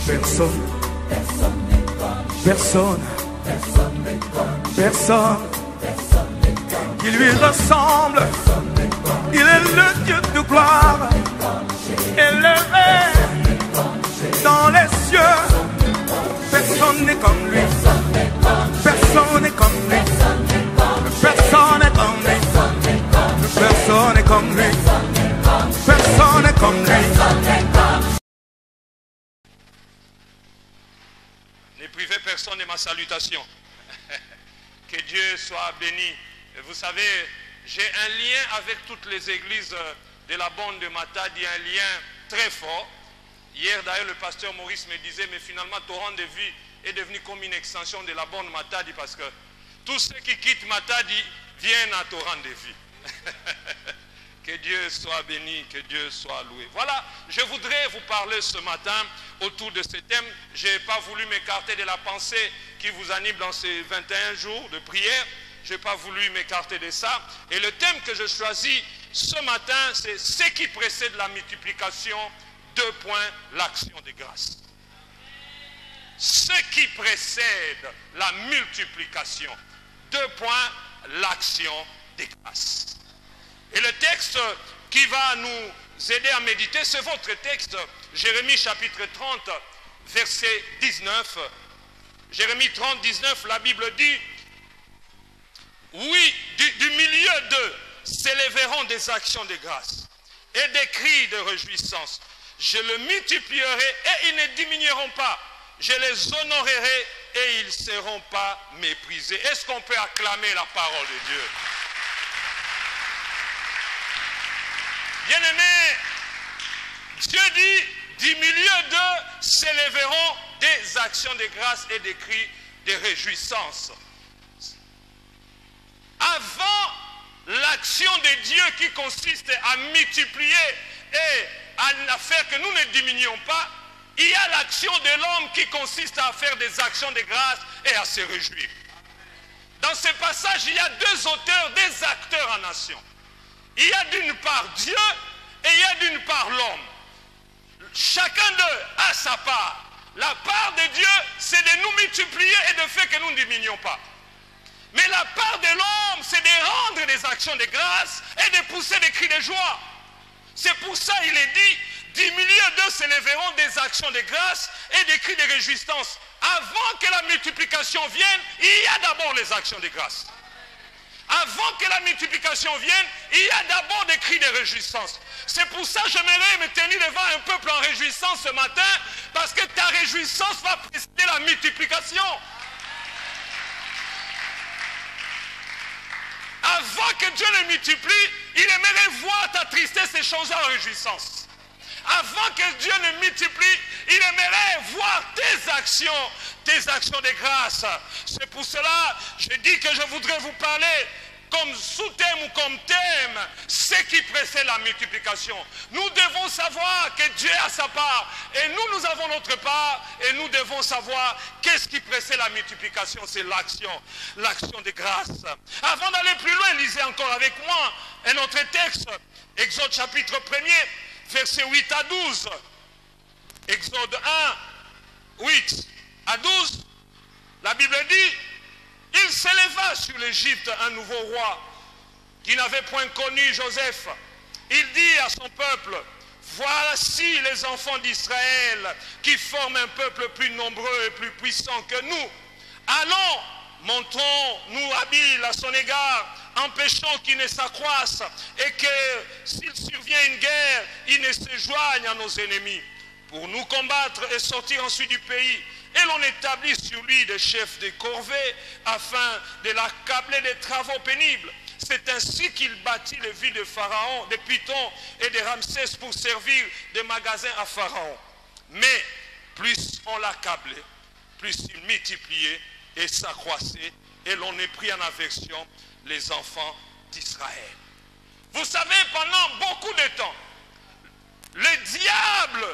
Personne, personne, personne qui lui ressemble. Il est le Dieu de gloire, élevé dans les cieux. Personne n'est comme lui. Personne n'est comme lui. Personne n'est comme lui. Personne n'est comme lui. Personne n'est comme lui. Ne privez personne de ma salutation. Que Dieu soit béni. Et vous savez, j'ai un lien avec toutes les églises de la bande de Matadi, un lien très fort. Hier d'ailleurs le pasteur Maurice me disait, mais finalement Torrent de Vie est devenu comme une extension de la bande Matadi, parce que tous ceux qui quittent Matadi viennent à Torrent de Vie. Que Dieu soit béni, que Dieu soit loué. Voilà, je voudrais vous parler ce matin autour de ce thème. Je n'ai pas voulu m'écarter de la pensée qui vous anime dans ces 21 jours de prière. Je n'ai pas voulu m'écarter de ça. Et le thème que je choisis ce matin, c'est ce qui précède la multiplication. 2 points, l'action de grâce. Ce qui précède la multiplication. 2 points, l'action de grâce. Et le texte qui va nous aider à méditer, c'est votre texte, Jérémie chapitre 30, verset 19. Jérémie 30, 19, la Bible dit, oui, du milieu d'eux s'élèveront des actions de grâce et des cris de réjouissance. Je le multiplierai et ils ne diminueront pas. Je les honorerai et ils ne seront pas méprisés. Est-ce qu'on peut acclamer la parole de Dieu? Bien-aimés, Dieu dit, du milieu d'eux s'élèveront des actions de grâce et des cris de réjouissance. Avant l'action de Dieu qui consiste à multiplier et à faire que nous ne diminuions pas, il y a l'action de l'homme qui consiste à faire des actions de grâce et à se réjouir. Dans ce passage, il y a 2 auteurs, des acteurs en nation. Il y a d'une part Dieu et il y a d'une part l'homme. Chacun d'eux a sa part. La part de Dieu, c'est de nous multiplier et de faire que nous ne diminuions pas. Mais la part de l'homme, c'est de rendre des actions de grâce et de pousser des cris de joie. C'est pour ça qu'il est dit, du milieu d'eux s'élèveront des actions de grâce et des cris de réjouissance. Avant que la multiplication vienne, il y a d'abord les actions de grâce. Avant que la multiplication vienne, il y a d'abord des cris de réjouissance. C'est pour ça que j'aimerais me tenir devant un peuple en réjouissance ce matin, parce que ta réjouissance va précéder la multiplication. Avant que Dieu le multiplie, il aimerait voir ta tristesse et changer en réjouissance. Avant que Dieu ne multiplie, il aimerait voir tes actions de grâce. C'est pour cela que je dis que je voudrais vous parler comme sous-thème ou comme thème, ce qui précède la multiplication. Nous devons savoir que Dieu a sa part et nous avons notre part, et nous devons savoir qu'est-ce qui précède la multiplication. C'est l'action de grâce. Avant d'aller plus loin, lisez encore avec moi un autre texte, Exode chapitre 1er, versets 8 à 12. Exode 1, 8 à 12, la Bible dit, il s'éleva sur l'Égypte un nouveau roi qui n'avait point connu Joseph. Il dit à son peuple, voici les enfants d'Israël qui forment un peuple plus nombreux et plus puissant que nous. Allons, montrons-nous habiles à son égard, empêchons qu'il ne s'accroisse et que s'il survient une guerre, il ne se joigne à nos ennemis pour nous combattre et sortir ensuite du pays. Et l'on établit sur lui des chefs de corvée afin de l'accabler des travaux pénibles. C'est ainsi qu'il bâtit les villes de Pharaon, de Python et de Ramsès pour servir de magasins à Pharaon. Mais plus on l'accablait, plus il multipliait et s'accroissait, et l'on est pris en aversion les enfants d'Israël. Vous savez, pendant beaucoup de temps, le diable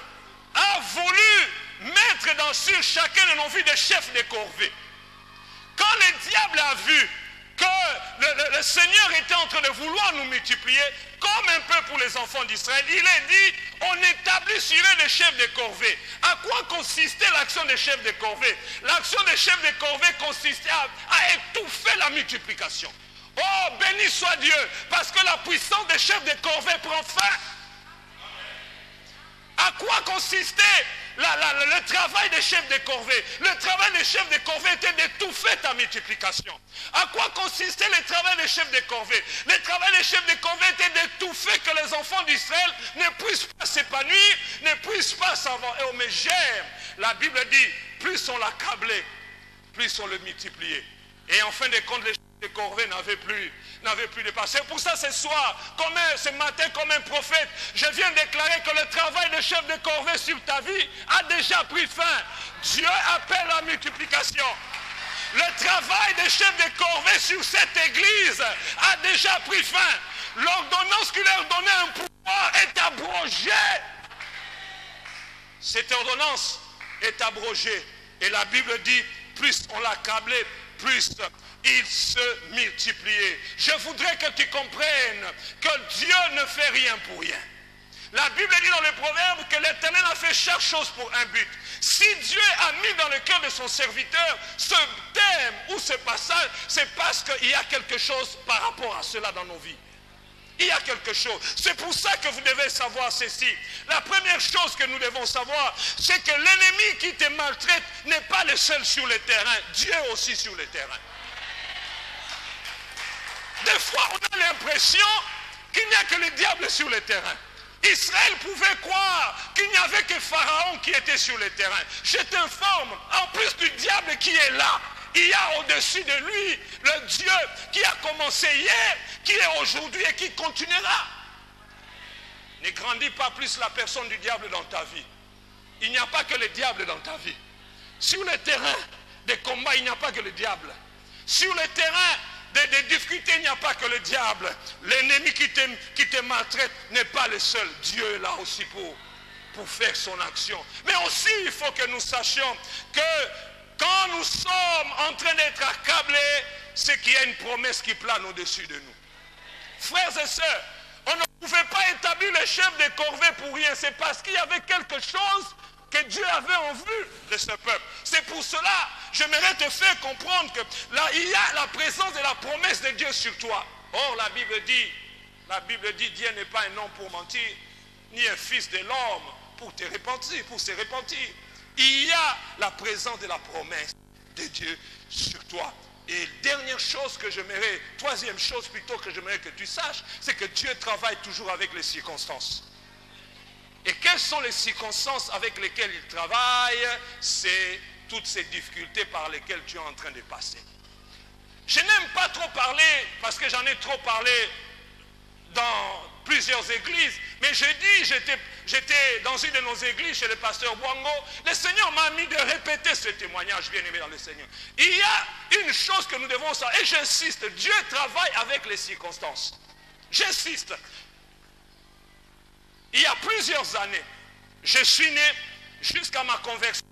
a voulu mettre sur chacun de nos vies des chefs de corvée. Quand le diable a vu que le Seigneur était en train de vouloir nous multiplier, comme un peu pour les enfants d'Israël, il est dit, on établirait les chefs de corvée. À quoi consistait l'action des chefs de corvée? L'action des chefs de corvée consistait à étouffer la multiplication. Oh, béni soit Dieu, parce que la puissance des chefs de corvée prend fin. À quoi consistait le travail des chefs de corvée? Le travail des chefs de corvée était d'étouffer ta multiplication. À quoi consistait le travail des chefs de corvée? Le travail des chefs de corvée était d'étouffer que les enfants d'Israël ne puissent pas s'épanouir, ne puissent pas savoir. Oh, mais j'aime. La Bible dit, plus on l'accablait, plus on le multipliait. Et en fin de compte, les chefs de corvée n'avaient plus de part. C'est pour ça ce soir, ce matin, comme un prophète, je viens déclarer que le travail de chef de corvée sur ta vie a déjà pris fin. Dieu appelle la multiplication. Le travail des chefs de corvée sur cette église a déjà pris fin. L'ordonnance qui leur donnait un pouvoir est abrogée. Cette ordonnance est abrogée. Et la Bible dit, plus on l'accablait, plus il se multipliait. Je voudrais que tu comprennes que Dieu ne fait rien pour rien. La Bible dit dans le Proverbe que l'Éternel a fait chaque chose pour un but. Si Dieu a mis dans le cœur de son serviteur ce thème ou ce passage, c'est parce qu'il y a quelque chose par rapport à cela dans nos vies. Il y a quelque chose. C'est pour ça que vous devez savoir ceci. La première chose que nous devons savoir, c'est que l'ennemi qui te maltraite n'est pas le seul sur le terrain. Dieu est aussi sur le terrain. Des fois, on a l'impression qu'il n'y a que le diable sur le terrain. Israël pouvait croire qu'il n'y avait que Pharaon qui était sur le terrain. Je t'informe, en plus du diable qui est là, il y a au-dessus de lui le Dieu qui a commencé hier, qui est aujourd'hui et qui continuera. Ne grandis pas plus la personne du diable dans ta vie. Il n'y a pas que le diable dans ta vie. Sur le terrain des combats, il n'y a pas que le diable. Sur le terrain des difficultés, il n'y a pas que le diable. L'ennemi qui te maltraite n'est pas le seul. Dieu est là aussi pour faire son action. Mais aussi, il faut que nous sachions que quand nous sommes en train d'être accablés, c'est qu'il y a une promesse qui plane au-dessus de nous. Frères et sœurs, on ne pouvait pas établir les chefs de corvée pour rien. C'est parce qu'il y avait quelque chose que Dieu avait en vue de ce peuple. C'est pour cela, j'aimerais te faire comprendre que là, il y a la présence et la promesse de Dieu sur toi. Or, la Bible dit, Dieu n'est pas un homme pour mentir, ni un fils de l'homme pour se repentir. Il y a la présence de la promesse de Dieu sur toi. Et troisième chose plutôt que j'aimerais que tu saches, c'est que Dieu travaille toujours avec les circonstances. Et quelles sont les circonstances avec lesquelles il travaille? C'est toutes ces difficultés par lesquelles tu es en train de passer. Je n'aime pas trop parler, parce que j'en ai trop parlé dans plusieurs églises, mais j'étais dans une de nos églises chez le pasteur Bwango. Le Seigneur m'a mis de répéter ce témoignage, bien aimé dans le Seigneur. Il y a une chose que nous devons savoir, et j'insiste, Dieu travaille avec les circonstances. J'insiste. Il y a plusieurs années, je suis né jusqu'à ma conversion.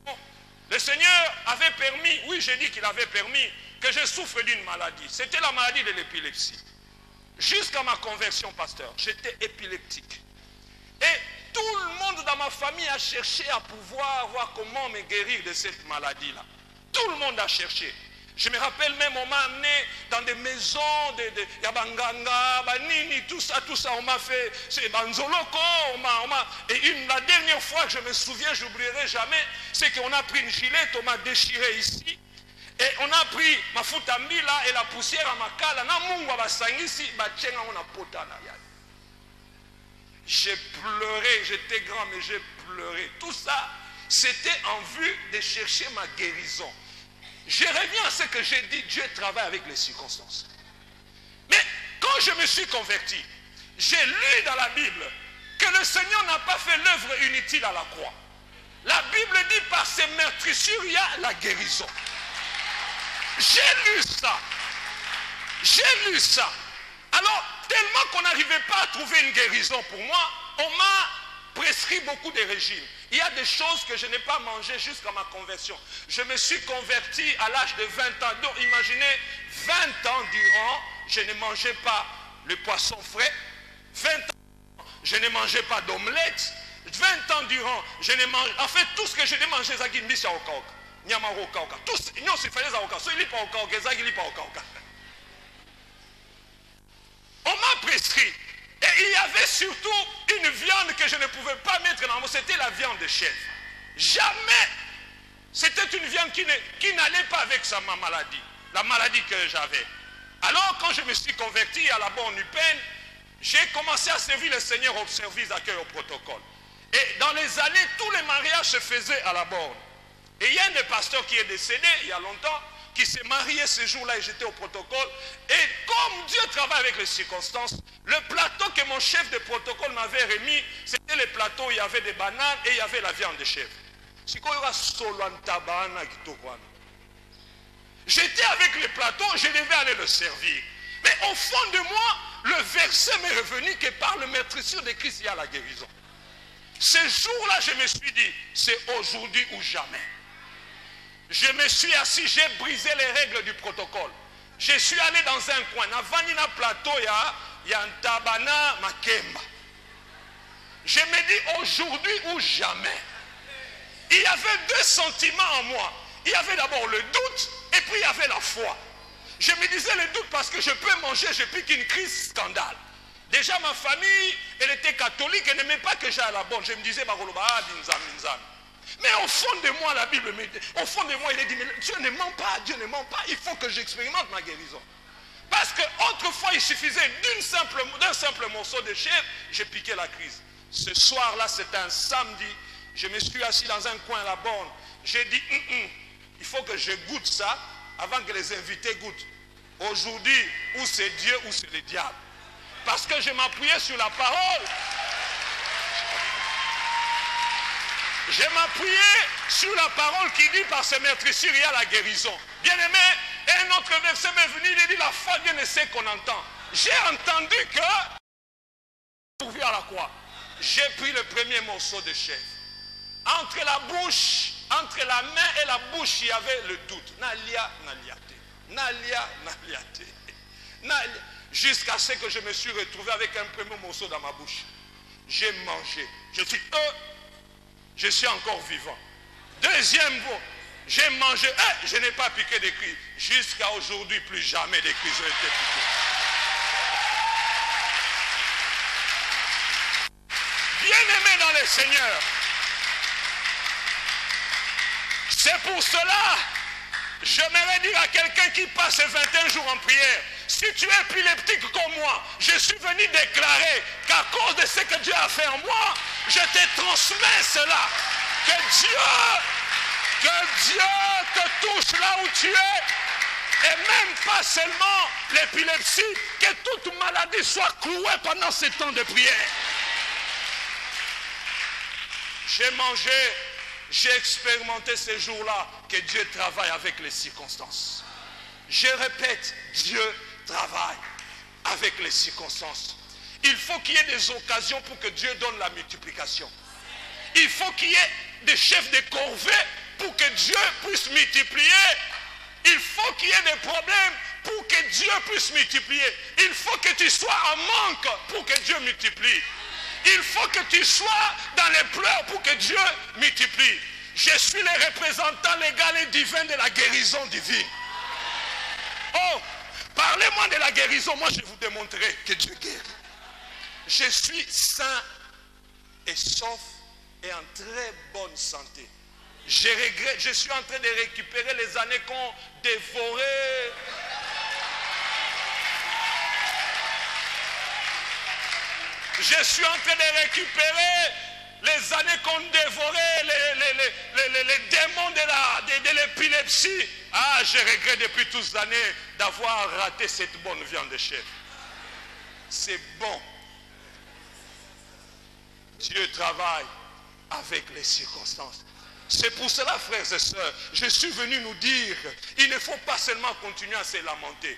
Le Seigneur avait permis, oui j'ai dit qu'il avait permis, que je souffre d'une maladie. C'était la maladie de l'épilepsie. Jusqu'à ma conversion, pasteur, j'étais épileptique. Et tout le monde dans ma famille a cherché à pouvoir voir comment me guérir de cette maladie-là. Tout le monde a cherché. Je me rappelle même, on m'a amené dans des maisons, Yabanganga, Banini, tout ça, on m'a fait, c'est Banzoloko, et la dernière fois que je me souviens, je n'oublierai jamais, c'est qu'on a pris une gilette, on m'a déchiré ici, et on a pris ma futambi là, et la poussière à ma kala, na mungu basangisi, batchenga on a potana. J'ai pleuré, j'étais grand, mais j'ai pleuré. Tout ça, c'était en vue de chercher ma guérison. Je reviens à ce que j'ai dit, Dieu travaille avec les circonstances. Mais quand je me suis converti, j'ai lu dans la Bible que le Seigneur n'a pas fait l'œuvre inutile à la croix. La Bible dit par ses meurtrissures, il y a la guérison. J'ai lu ça. Alors, tellement qu'on n'arrivait pas à trouver une guérison pour moi, on m'a prescrit beaucoup de régimes. Il y a des choses que je n'ai pas mangées jusqu'à ma conversion. Je me suis converti à l'âge de 20 ans. Donc imaginez, 20 ans durant, je ne mangeais pas le poisson frais, 20 ans, je ne mangeais pas d'omelette. 20 ans durant, je ne mange. En fait, tout ce que je n'ai mangé, c'est qu'il m'y a au caoca. Nyama au caoca. Tout ce que je faisais au caoca. Il n'est pas au caoca, il n'est pas au caoca. On m'a prescrit. Et il y avait surtout une viande que je ne pouvais pas mettre dans mon. C'était la viande de chèvre. Jamais. C'était une viande qui n'allait pas avec ma maladie. La maladie que j'avais. Alors, quand je me suis converti à la bonne UPEN, j'ai commencé à servir le Seigneur au service d'accueil au protocole. Et dans les années, tous les mariages se faisaient à la borne. Et il y a un des pasteurs qui est décédé il y a longtemps, qui s'est marié ce jour-là et j'étais au protocole. Et comme Dieu travaille avec les circonstances, le plateau que mon chef de protocole m'avait remis, c'était le plateau où il y avait des bananes et il y avait la viande de chèvre. J'étais avec le plateau, je devais aller le servir. Mais au fond de moi, le verset m'est revenu que par le meurtrissure de Christ, il y a la guérison. Ce jour-là, je me suis dit, c'est aujourd'hui ou jamais. Je me suis assis, j'ai brisé les règles du protocole. Je suis allé dans un coin. Dans Vanina Plateau, il y a un tabana makemba. Je me dis aujourd'hui ou jamais. Il y avait deux sentiments en moi. Il y avait d'abord le doute et puis il y avait la foi. Je me disais le doute parce que je peux manger, je pique une crise scandale. Déjà ma famille, elle était catholique, elle n'aimait pas que j'aille à la bonne. Je me disais, mais au fond de moi, la Bible me dit, au fond de moi, il est dit, mais Dieu ne ment pas, Dieu ne ment pas, il faut que j'expérimente ma guérison. Parce qu'autrefois, il suffisait d'un simple morceau de chair, j'ai piqué la crise. Ce soir-là, c'était un samedi, je me suis assis dans un coin à la borne. J'ai dit, il faut que je goûte ça avant que les invités goûtent. Aujourd'hui, ou c'est Dieu ou c'est le diable. Parce que je m'appuyais sur la parole. Je m'appuyais sur la parole qui dit par ces meurtrissures, il y a la guérison. Bien aimé, un autre verset m'est venu, il dit la foi, Dieu ne sait qu'on entend. J'ai entendu que, pourvu à la croix, j'ai pris le premier morceau de chèvre. Entre la bouche, entre la main et la bouche, il y avait le doute. Nalia, naliate. Nalia, naliate. Nalia. Jusqu'à ce que je me suis retrouvé avec un premier morceau dans ma bouche. J'ai mangé. Je suis encore vivant. Deuxième mot, j'ai mangé. Je n'ai pas piqué de cris. Jusqu'à aujourd'hui, plus jamais de cris ont été piqués. Bien-aimé dans le Seigneur. C'est pour cela, j'aimerais dire à quelqu'un qui passe 21 jours en prière, si tu es épileptique comme moi, je suis venu déclarer qu'à cause de ce que Dieu a fait en moi, je te transmets cela. Que Dieu te touche là où tu es. Et même pas seulement l'épilepsie, que toute maladie soit clouée pendant ce temps de prière. J'ai mangé, j'ai expérimenté ces jours-là que Dieu travaille avec les circonstances. Je répète, Dieu travaille avec les circonstances. Il faut qu'il y ait des occasions pour que Dieu donne la multiplication. Il faut qu'il y ait des chefs de corvée pour que Dieu puisse multiplier. Il faut qu'il y ait des problèmes pour que Dieu puisse multiplier. Il faut que tu sois en manque pour que Dieu multiplie. Il faut que tu sois dans les pleurs pour que Dieu multiplie. Je suis le représentant légal et divin de la guérison divine. Oh, parlez-moi de la guérison, moi je vous démontrerai que Dieu guérit. Je suis sain et sauf et en très bonne santé. Je regrette, je suis en train de récupérer les années qu'ont dévoré. Je suis en train de récupérer les années qu'ont dévoré les démons de l'épilepsie. Ah, je regrette depuis toutes ces années d'avoir raté cette bonne viande de chèvre. C'est bon. Dieu travaille avec les circonstances. C'est pour cela, frères et sœurs, je suis venu nous dire, il ne faut pas seulement continuer à se lamenter.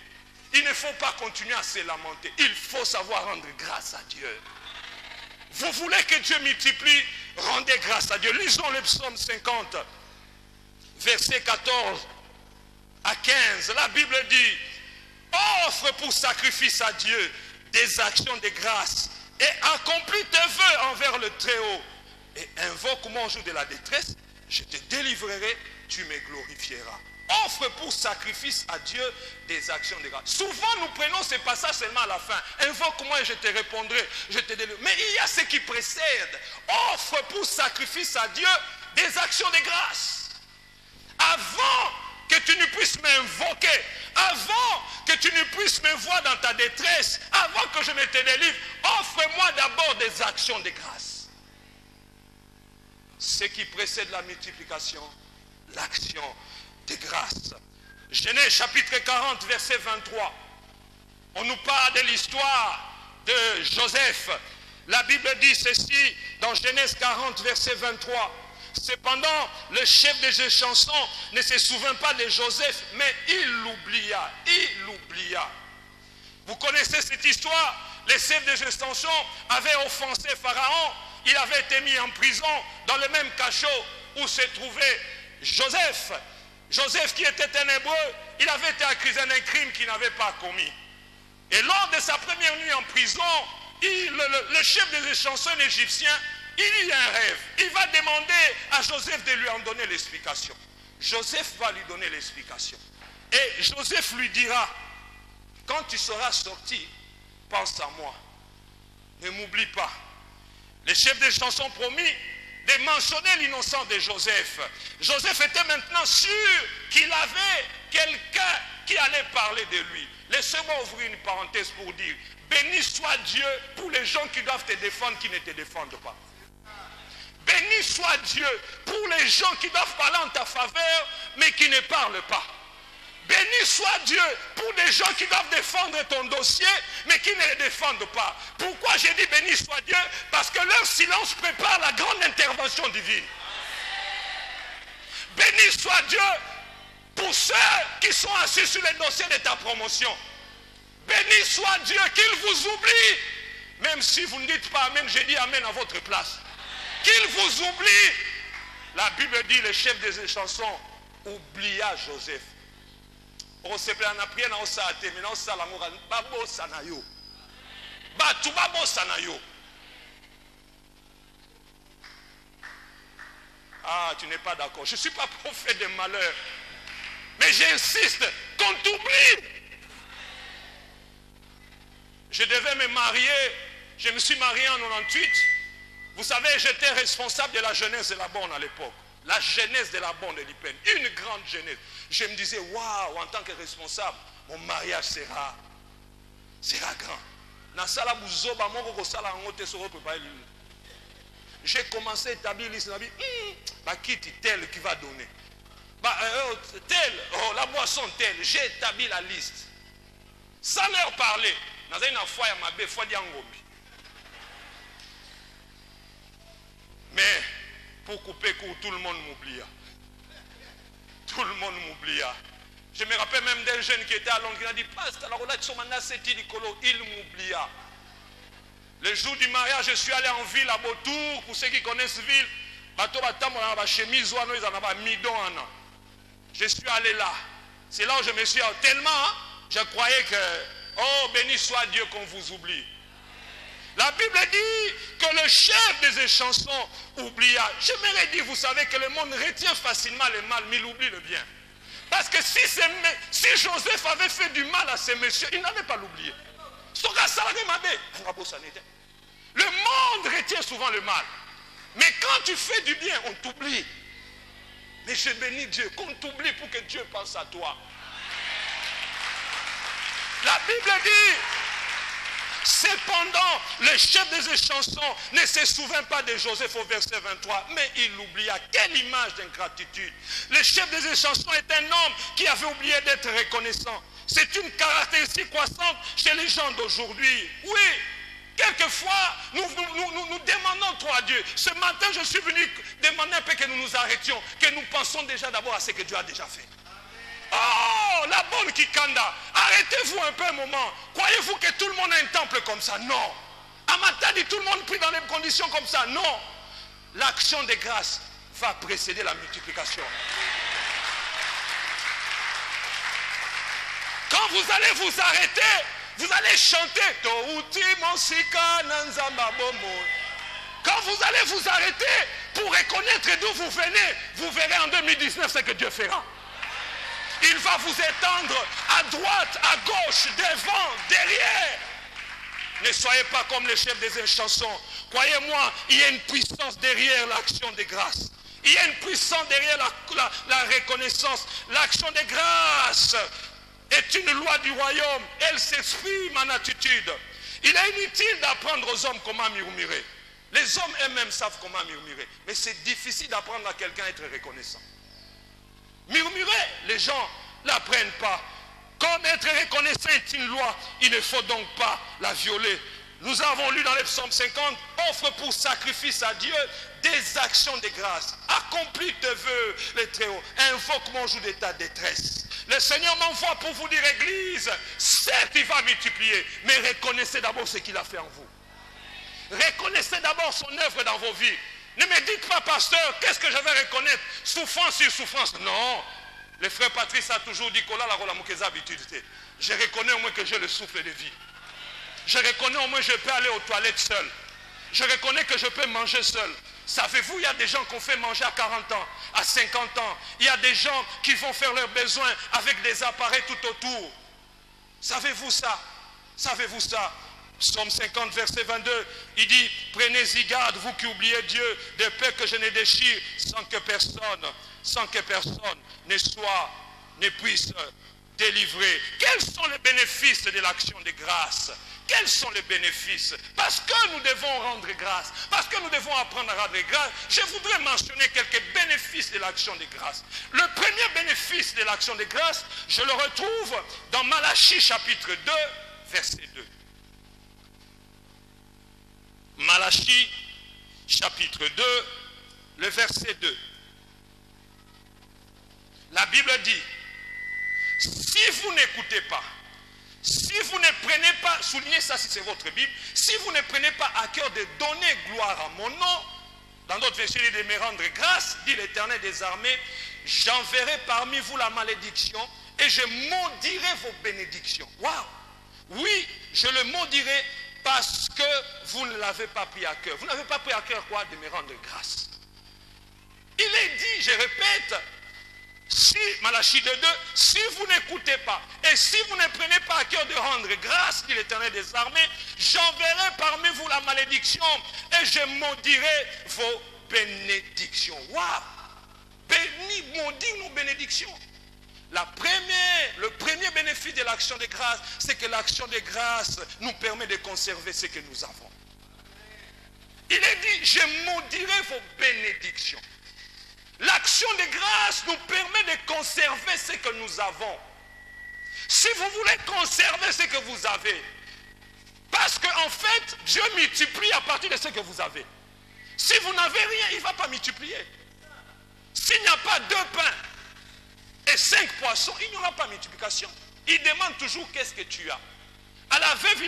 Il ne faut pas continuer à se lamenter. Il faut savoir rendre grâce à Dieu. Vous voulez que Dieu multiplie, rendez grâce à Dieu. Lisons le psaume 50, verset 14 à 15. La Bible dit, offre pour sacrifice à Dieu des actions de grâce et accomplis tes vœux envers le Très-Haut. Et invoque-moi au jour de la détresse, je te délivrerai, tu me glorifieras. Offre pour sacrifice à Dieu des actions de grâce. Souvent nous prenons ces passages seulement à la fin. Invoque-moi et je te répondrai, je te délivrerai. Mais il y a ce qui précède. Offre pour sacrifice à Dieu des actions de grâce. Avant que tu ne puisses m'invoquer, avant que tu ne puisses me voir dans ta détresse, avant que je ne te délivre, offre-moi d'abord des actions de grâce. Ce qui précède la multiplication, l'action de grâce. Genèse chapitre 40, verset 23. On nous parle de l'histoire de Joseph. La Bible dit ceci dans Genèse 40, verset 23. Cependant, le chef des chansons ne se souvint pas de Joseph, mais il l'oublia. Il l'oublia. Vous connaissez cette histoire? Le chef des chansons avait offensé Pharaon. Il avait été mis en prison dans le même cachot où se trouvait Joseph. Joseph qui était un hébreu, il avait été accusé d'un crime qu'il n'avait pas commis. Et lors de sa première nuit en prison, le chef des chansons égyptien, il y a un rêve. Il va demander à Joseph de lui en donner l'explication. Joseph va lui donner l'explication. Et Joseph lui dira, quand tu seras sorti, pense à moi. Ne m'oublie pas. Le chef des chansons promit de mentionner l'innocent de Joseph. Joseph était maintenant sûr qu'il avait quelqu'un qui allait parler de lui. Laissez-moi ouvrir une parenthèse pour dire, béni soit Dieu pour les gens qui doivent te défendre, qui ne te défendent pas. Béni soit Dieu pour les gens qui doivent parler en ta faveur, mais qui ne parlent pas. Béni soit Dieu pour les gens qui doivent défendre ton dossier, mais qui ne le défendent pas. Pourquoi j'ai dit béni soit Dieu? Parce que leur silence prépare la grande intervention divine. Béni soit Dieu pour ceux qui sont assis sur les dossiers de ta promotion. Béni soit Dieu qu'il vous oublie. Même si vous ne dites pas amen, j'ai dit amen à votre place. Qu'il vous oublie. La Bible dit, le chef des chansons oublia Joseph. On se plaît, on a prié dans ça, mais dans ça, l'amour, babo sanayo. Batu babo sanayo. Ah, tu n'es pas d'accord. Je ne suis pas prophète de malheur. Mais j'insiste qu'on t'oublie. Je devais me marier. Je me suis marié en 98. Vous savez, j'étais responsable de la jeunesse de la Bonne à l'époque. La jeunesse de la Bonne de l'Ipen. Une grande jeunesse. Je me disais, waouh, en tant que responsable, mon mariage sera grand. J'ai commencé à établir liste. Qui tel qui va donner? Tel, la boisson telle. J'ai établi la liste. Sans leur parler. Mais pour couper court, tout le monde m'oublia. Tout le monde m'oublia. Je me rappelle même d'un jeune qui était à Londres qui a dit, il m'oublia. Le jour du mariage, je suis allé en ville à Beautour. Pour ceux qui connaissent ville, je suis allé là. C'est là où je me suis tellement, je croyais que, oh béni soit Dieu qu'on vous oublie. La Bible dit que le chef des chansons oublia. Je m'aurais dit, vous savez que le monde retient facilement le mal, mais il oublie le bien. Parce que si Joseph avait fait du mal à ces messieurs, il n'allait pas l'oublier. Le monde retient souvent le mal. Mais quand tu fais du bien, on t'oublie. Mais je bénis Dieu, qu'on t'oublie pour que Dieu pense à toi. La Bible dit, cependant, le chef des chansons ne se souvint pas de Joseph au verset 23, mais il l'oublia. Quelle image d'ingratitude! Le chef des chansons est un homme qui avait oublié d'être reconnaissant. C'est une caractéristique croissante chez les gens d'aujourd'hui. Oui, quelquefois, nous demandons trop à Dieu. Ce matin, je suis venu demander un peu que nous nous arrêtions, que nous pensons déjà d'abord à ce que Dieu a déjà fait. Oh, la bonne Kikanda, arrêtez-vous un peu un moment. Croyez-vous que tout le monde a un temple comme ça? Non. Amatadi, tout le monde prie dans les conditions comme ça? Non. L'action de grâce va précéder la multiplication. Quand vous allez vous arrêter, Vous allez chanter. Quand vous allez vous arrêter pour reconnaître d'où vous venez, vous verrez en 2019 ce que Dieu fera. Il va vous étendre à droite, à gauche, devant, derrière. Ne soyez pas comme les chefs des chansons. Croyez-moi, il y a une puissance derrière l'action de grâce. Il y a une puissance derrière la reconnaissance. L'action de grâce est une loi du royaume. Elle s'exprime en attitude. Il est inutile d'apprendre aux hommes comment murmurer. Les hommes eux-mêmes savent comment murmurer. Mais c'est difficile d'apprendre à quelqu'un à être reconnaissant. Murmurer, les gens ne l'apprennent pas. Comme être reconnaissant est une loi, il ne faut donc pas la violer. Nous avons lu dans les psaumes 50, offre pour sacrifice à Dieu des actions de grâce. Accomplis tes vœux, les Très-Hauts. Invoque mon jour de ta détresse. Le Seigneur m'envoie pour vous dire, Église, certes il va multiplier, mais reconnaissez d'abord ce qu'il a fait en vous. Reconnaissez d'abord son œuvre dans vos vies. Ne me dites pas, pasteur, qu'est-ce que je vais reconnaître? Souffrance sur souffrance. Non. Le frère Patrice a toujours dit que je reconnais au moins que j'ai le souffle de vie. Je reconnais au moins que je peux aller aux toilettes seul. Je reconnais que je peux manger seul. Savez-vous, il y a des gens qui ont fait manger à 40 ans, à 50 ans. Il y a des gens qui vont faire leurs besoins avec des appareils tout autour. Savez-vous ça? Savez-vous ça? Psaume 50, verset 22, il dit, prenez-y garde, vous qui oubliez Dieu, de peur que je ne déchire, sans que personne ne puisse délivrer. Quels sont les bénéfices de l'action de grâce? Quels sont les bénéfices? Parce que nous devons rendre grâce, parce que nous devons apprendre à rendre grâce, je voudrais mentionner quelques bénéfices de l'action de grâce. Le premier bénéfice de l'action de grâce, je le retrouve dans Malachie chapitre 2, verset 2. Malachie, chapitre 2, le verset 2. La Bible dit, si vous n'écoutez pas, si vous ne prenez pas, soulignez ça si c'est votre Bible, si vous ne prenez pas à cœur de donner gloire à mon nom, dans d'autres versions, il dit de me rendre grâce, dit l'Éternel des armées, j'enverrai parmi vous la malédiction et je maudirai vos bénédictions. Waouh! Oui, je le maudirai parce que vous ne l'avez pas pris à cœur. Vous n'avez pas pris à cœur quoi? De me rendre grâce. Il est dit, je répète, si, Malachie 2.2, si vous n'écoutez pas et si vous ne prenez pas à cœur de rendre grâce, dit l'Éternel des armées, j'enverrai parmi vous la malédiction et je maudirai vos bénédictions. Waouh! Bénis, maudis nos bénédictions. Le premier bénéfice de l'action de grâce, c'est que l'action de grâce nous permet de conserver ce que nous avons. Il est dit, je maudirai vos bénédictions. L'action de grâce nous permet de conserver ce que nous avons. Si vous voulez conserver ce que vous avez, parce qu'en fait, Dieu multiplie à partir de ce que vous avez. Si vous n'avez rien, il ne va pas multiplier. S'il n'y a pas 2 pains et 5 poissons, il n'y aura pas multiplication. Il demande toujours qu'est-ce que tu as. À la veuve,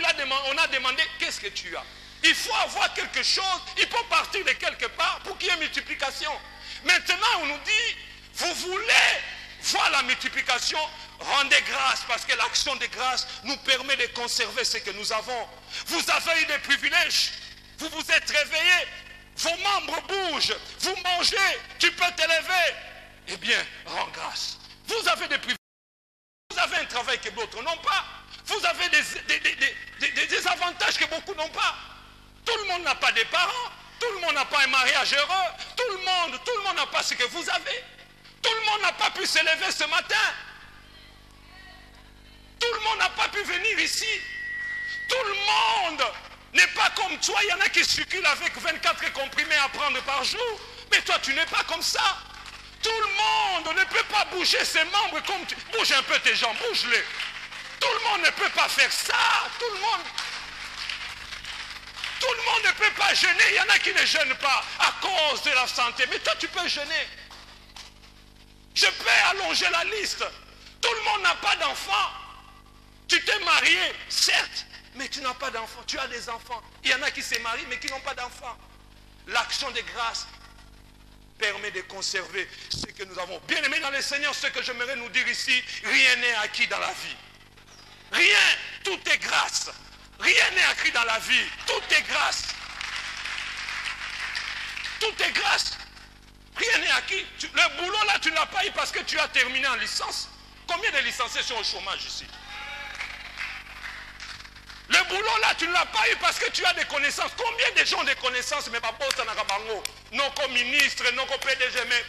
on a demandé qu'est-ce que tu as. Il faut avoir quelque chose, il faut partir de quelque part pour qu'il y ait multiplication. Maintenant, on nous dit, vous voulez voir la multiplication, rendez grâce, parce que l'action de grâce nous permet de conserver ce que nous avons. Vous avez eu des privilèges, vous vous êtes réveillés, vos membres bougent, vous mangez, tu peux te lever. Eh bien, rends grâce. Vous avez des privilèges, vous avez un travail que d'autres n'ont pas, vous avez des avantages que beaucoup n'ont pas. Tout le monde n'a pas des parents, tout le monde n'a pas un mariage heureux, tout le monde n'a pas ce que vous avez. Tout le monde n'a pas pu se lever ce matin. Tout le monde n'a pas pu venir ici. Tout le monde n'est pas comme toi. Il y en a qui circulent avec 24 comprimés à prendre par jour. Mais toi, tu n'es pas comme ça. Tout le monde ne peut pas bouger ses membres comme tu... Bouge un peu tes jambes, bouge-les. Tout le monde ne peut pas faire ça. Tout le monde ne peut pas jeûner. Il y en a qui ne jeûnent pas à cause de la santé. Mais toi, tu peux jeûner. Je peux allonger la liste. Tout le monde n'a pas d'enfants. Tu t'es marié, certes, mais tu n'as pas d'enfants. Tu as des enfants. Il y en a qui se marient, mais qui n'ont pas d'enfants. L'action de grâce permet de conserver ce que nous avons. Bien aimés dans le Seigneur, ce que j'aimerais nous dire ici, rien n'est acquis dans la vie. Rien. Tout est grâce. Rien n'est acquis dans la vie. Tout est grâce. Tout est grâce. Rien n'est acquis. Le boulot là, tu ne l'as pas eu parce que tu as terminé en licence. Combien de licenciés sont au chômage ici? Le boulot là, tu ne l'as pas eu parce que tu as des connaissances. Combien de gens ont des connaissances, mais pas poste en Arabango, non comme ministre, non comme PDG, mais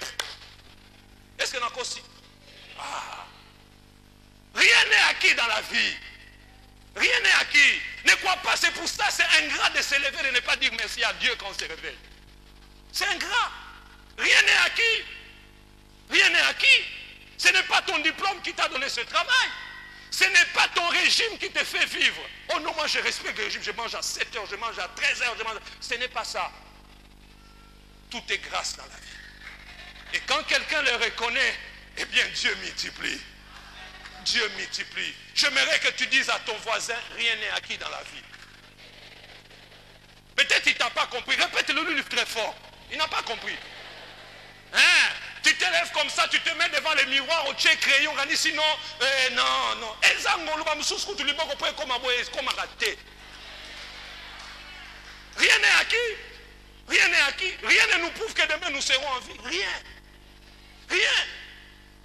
est-ce que nous aussi? Rien n'est acquis dans la vie. Rien n'est acquis. Ne crois pas, c'est pour ça, c'est ingrat de se lever et de ne pas dire merci à Dieu quand on se réveille. C'est ingrat. Rien n'est acquis. Rien n'est acquis. Ce n'est pas ton diplôme qui t'a donné ce travail. Ce n'est pas ton régime qui te fait vivre. Oh non, moi je respecte le régime, je mange à 7 heures, je mange à 13 heures, je mange... Ce n'est pas ça. Tout est grâce dans la vie. Et quand quelqu'un le reconnaît, eh bien Dieu multiplie. Dieu multiplie. J'aimerais que tu dises à ton voisin, rien n'est acquis dans la vie. Peut-être qu'il ne t'a pas compris. Répète-le lui très fort. Il n'a pas compris. Hein? Tu te lèves comme ça, tu te mets devant le miroir, tu es crayon, sinon, non, non. Rien n'est acquis. Rien n'est acquis. Rien ne nous prouve que demain nous serons en vie. Rien. Rien.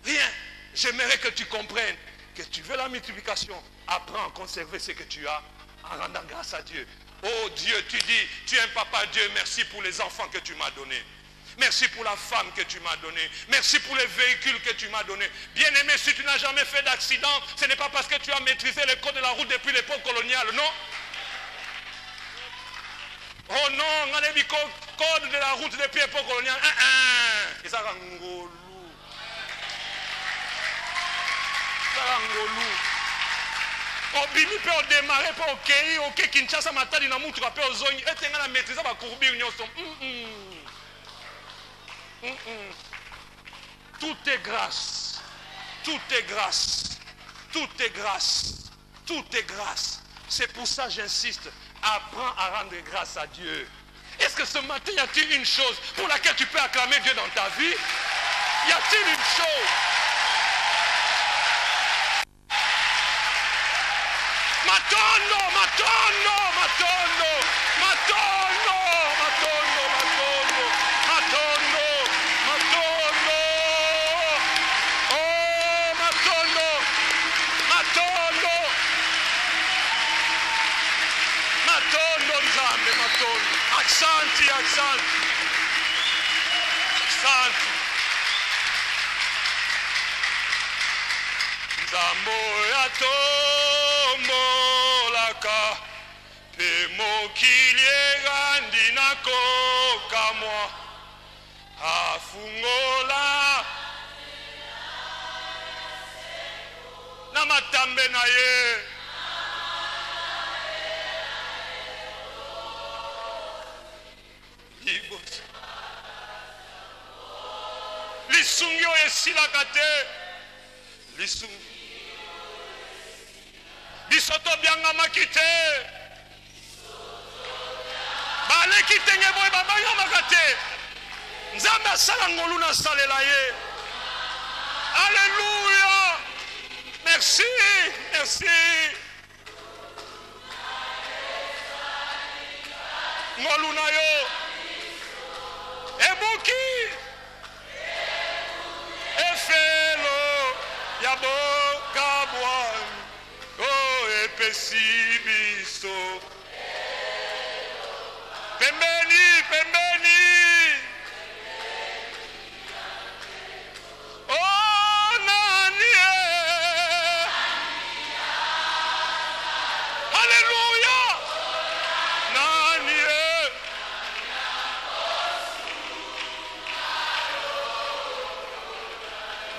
Rien. J'aimerais que tu comprennes que tu veux la multiplication. Apprends à conserver ce que tu as en rendant grâce à Dieu. Oh Dieu, tu dis, tu es un papa Dieu, merci pour les enfants que tu m'as donnés. Merci pour la femme que tu m'as donnée. Merci pour les véhicules que tu m'as donnés. Bien-aimé, si tu n'as jamais fait d'accident, ce n'est pas parce que tu as maîtrisé le code de la route depuis l'époque coloniale, non? Oh non, on a dit code de la route depuis l'époque coloniale. Et ça rend ngolou. Ça rend ngolou. Obini peut au démarrer, peut au kei, au kei Kinshasa matadi na mutu peut au zongi. Et tu as maîtrisé ma courbure nyonso. Tout est grâce. Tout est grâce. Tout est grâce. Tout est grâce. C'est pour ça que j'insiste. Apprends à rendre grâce à Dieu. Est-ce que ce matin, y a-t-il une chose pour laquelle tu peux acclamer Dieu dans ta vie? Y a-t-il une chose? Matondo, matondo, matondo, matondo, matondo, matondo, matondo, matondo. Oh, matondo, matondo. Matondo, Nzambe, matondo. Accenti, accenti. Accenti. Nzambo ya tombolaka pe mokili egandi nakokamwa afungola na matambe na ye lisungi oyo esilaka te lisungi biso tobiangamaki te baleki ndenge boye babangamaka te nzambe asala ngolu nasalela ye. Alléluia. Merci, merci. Ngolu na yo ebuki efelo ya boka bwami o epesi biso pembeni pembeni oh nani Alléluia nani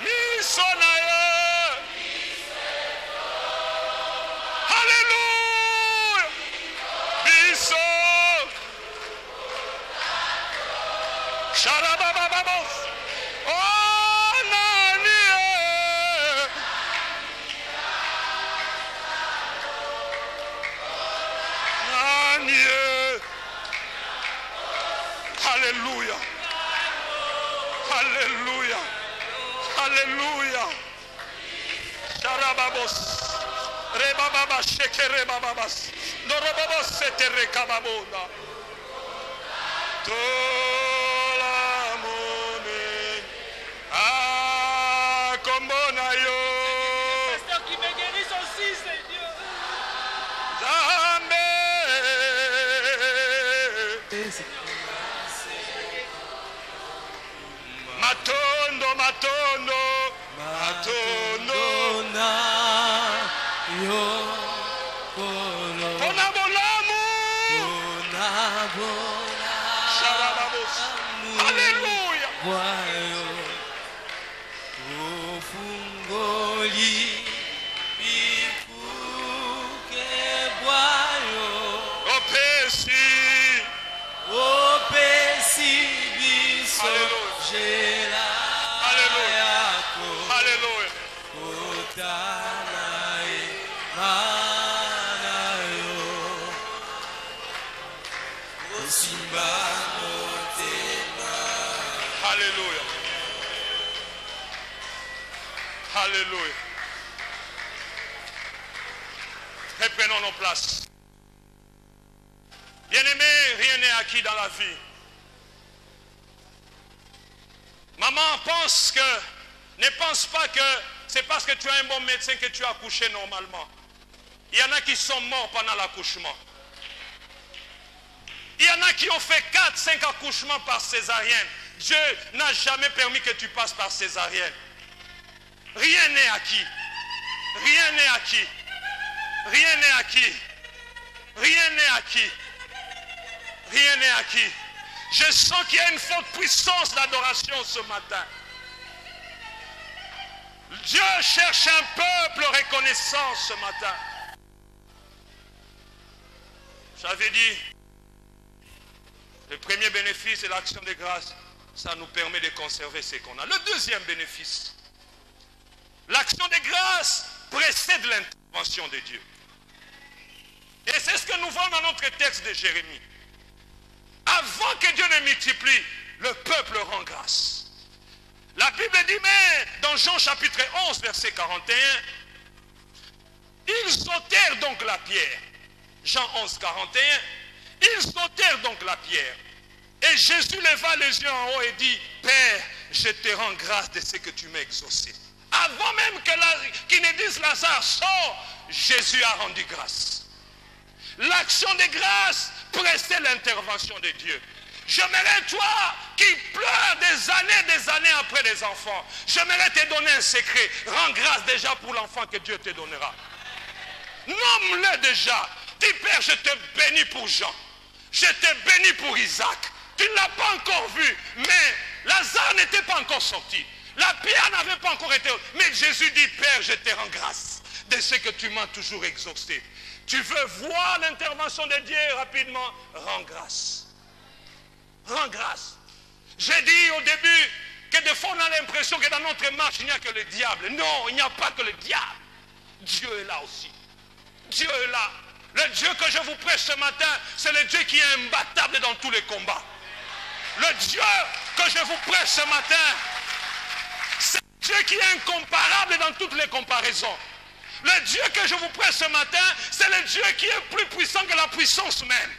miso na ye Alléluia biso Sharabababos oh nani nani Alléluia Alléluia Alléluia Sharababos Rebababa shekere bababas. Norobaba setere kababona. Tola mone. Ah, kombona yo. Pasteur qui me guérisse aussi, Seigneur. Zambe. Matondo, matondo, matondo. Pona bolamu. Sharababos. Alléluia. Alléluia. Alléluia. Reprenons nos places. Bien-aimés, rien n'est acquis dans la vie. Maman ne pense pas que c'est parce que tu as un bon médecin que tu as accouché normalement. Il y en a qui sont morts pendant l'accouchement. Il y en a qui ont fait 4-5 accouchements par césarienne. Dieu n'a jamais permis que tu passes par césarienne. Rien n'est acquis. Rien n'est acquis. Rien n'est acquis. Rien n'est acquis. Rien n'est acquis. Je sens qu'il y a une forte puissance d'adoration ce matin. Dieu cherche un peuple reconnaissant ce matin. J'avais dit, le premier bénéfice de l'action de grâce, ça nous permet de conserver ce qu'on a. Le deuxième bénéfice, l'action de grâce précède l'intervention de Dieu. Et c'est ce que nous voyons dans notre texte de Jérémie. Avant que Dieu ne multiplie, le peuple rend grâce. La Bible dit, mais dans Jean chapitre 11, verset 41, ils ôtèrent donc la pierre. Jean 11, 41, ils ôtèrent donc la pierre. Et Jésus leva les yeux en haut et dit, Père, je te rends grâce de ce que tu m'as exaucé. Avant même qu'ils ne disent Lazare, sors, Jésus a rendu grâce. L'action de grâce précède l'intervention de Dieu. J'aimerais toi qui pleures des années après des enfants. J'aimerais te donner un secret. Rends grâce déjà pour l'enfant que Dieu te donnera. Nomme-le déjà. Dis, Père, je te bénis pour Jean. Je te bénis pour Isaac. Tu ne l'as pas encore vu, mais Lazare n'était pas encore sorti. La pierre n'avait pas encore été. Mais Jésus dit, Père, je te rends grâce de ce que tu m'as toujours exaucé. Tu veux voir l'intervention de Dieu rapidement? Rends grâce. Rends grâce. J'ai dit au début que des fois on a l'impression que dans notre marche il n'y a que le diable. Non, il n'y a pas que le diable. Dieu est là aussi. Dieu est là. Le Dieu que je vous prêche ce matin, c'est le Dieu qui est imbattable dans tous les combats. Le Dieu que je vous prêche ce matin, c'est le Dieu qui est incomparable dans toutes les comparaisons. Le Dieu que je vous prêche ce matin, c'est le Dieu qui est plus puissant que la puissance même.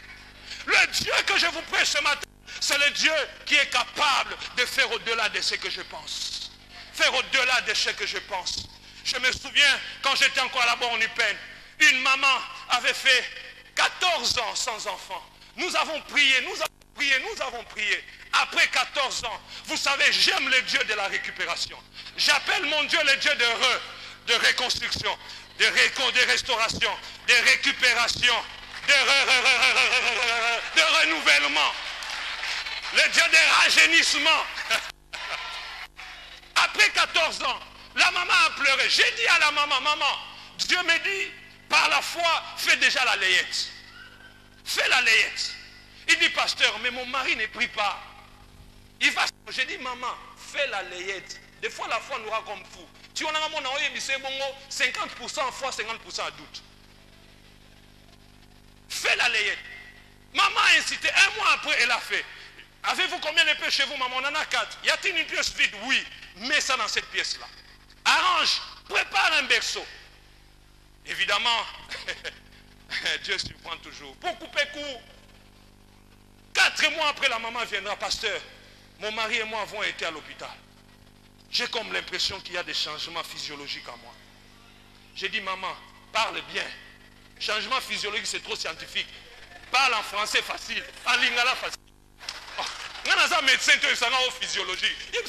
Le Dieu que je vous prêche ce matin, c'est le Dieu qui est capable de faire au-delà de ce que je pense. Faire au-delà de ce que je pense. Je me souviens, quand j'étais encore là-bas en UPenn, une maman avait fait 14 ans sans enfant. Nous avons prié, nous avons prié, nous avons prié. Après 14 ans, vous savez, j'aime le Dieu de la récupération. J'appelle mon Dieu le Dieu de reconstruction, de restauration, de récupération, de renouvellement. Le Dieu de rajeunissement. Après 14 ans, la maman a pleuré. J'ai dit à la maman, maman, Dieu me dit, par la foi, fais déjà la layette. Fais la layette. Il dit, pasteur, mais mon mari ne prie pas. Il va. J'ai dit, maman, fais la layette. Des fois, la foi nous rend comme fou. Tu en as mon 50% foi, 50% à doute. Fais la layette. Maman a incité. Un mois après, elle a fait. Avez-vous combien de pièces chez vous, maman? On en a 4. Y a-t-il une pièce vide? Oui. Mets ça dans cette pièce-là. Arrange. Prépare un berceau. Évidemment, Dieu surprend toujours. Pour couper court, 4 mois après, la maman viendra, pasteur, mon mari et moi avons été à l'hôpital. J'ai comme l'impression qu'il y a des changements physiologiques en moi. J'ai dit, maman, parle bien. Changement physiologique, c'est trop scientifique. Parle en français facile, en lingala facile. On a un médecin qui est en physiologie. Il